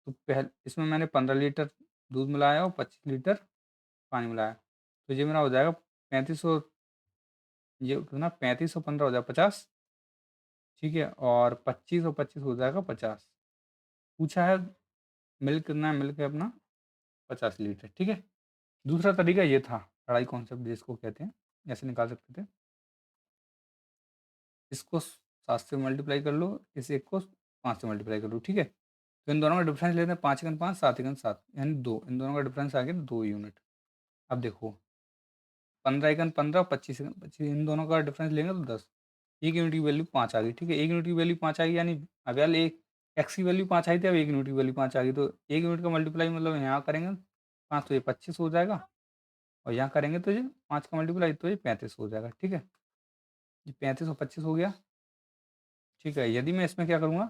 तो पहले इसमें मैंने 15 लीटर दूध मिलाया और 25 लीटर पानी मिलाया, तो ये मेरा हो जाएगा 3500, ये कितना 35 और 15 हो जाएगा 50। ठीक है, और 25 और 25 हो जाएगा 50। पूछा है मिल्क कितना है, मिल्क है अपना 50 लीटर। ठीक है, दूसरा तरीका ये था, कढ़ाई कॉन्सेप्ट जिसको कहते हैं, ऐसे निकाल सकते थे। इसको 7 से मल्टीप्लाई कर लो, इस एक को 5 से मल्टीप्लाई कर लो। ठीक है, तो इन दोनों का डिफरेंस लेते हैं, 5 × 5 7 × 7 यानी 2, इन दोनों का डिफरेंस आ गया 2 यूनिट। अब देखो 15 × 15 और 25 इन दोनों का डिफरेंस लेंगे तो 10, एक यूनिट की वैल्यू 5 आ गई। ठीक है, एक यूनिट की वैल्यू 5 आ गई, यानी अब यार एक एक्स की वैल्यू 5 आई थी, अब एक यूनिट की वैल्यू 5 आ गई, तो एक यूनिट का मल्टीप्लाई मतलब यहाँ करेंगे 5 तो ये 25 हो जाएगा, और यहाँ करेंगे तो ये 5 का मल्टीप्लाई तो ये 35 हो जाएगा। ठीक है, ये 35 और 25 हो गया। ठीक है, यदि मैं इसमें क्या करूँगा,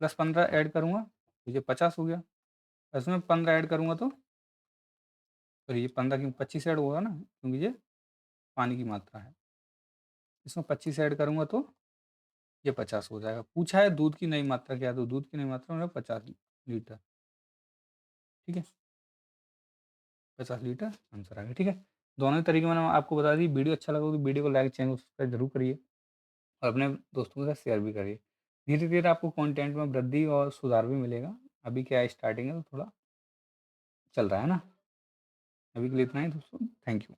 +15 ऐड करूँगा तो ये 50 हो गया, इसमें 15 ऐड करूँगा तो फिर ये 15 क्यों 25 ऐड होगा ना, क्योंकि ये पानी की मात्रा है। इसमें 25 ऐड करूँगा तो ये 50 हो जाएगा। पूछा है दूध की नई मात्रा क्या है, तो दूध की नई मात्रा मेरा 50 लीटर। ठीक है, 50 लीटर आंसर आ गया। ठीक है, दोनों ही तरीके मैंने आपको बता दी। वीडियो अच्छा लगा तो वीडियो को लाइक, चैनल को सब्सक्राइब जरूर करिए और अपने दोस्तों के साथ शेयर भी करिए। धीरे धीरे आपको कंटेंट में वृद्धि और सुधार भी मिलेगा। अभी क्या है, स्टार्टिंग है तो थोड़ा चल रहा है ना। अभी के लिए इतना ही दोस्तों, थैंक यू।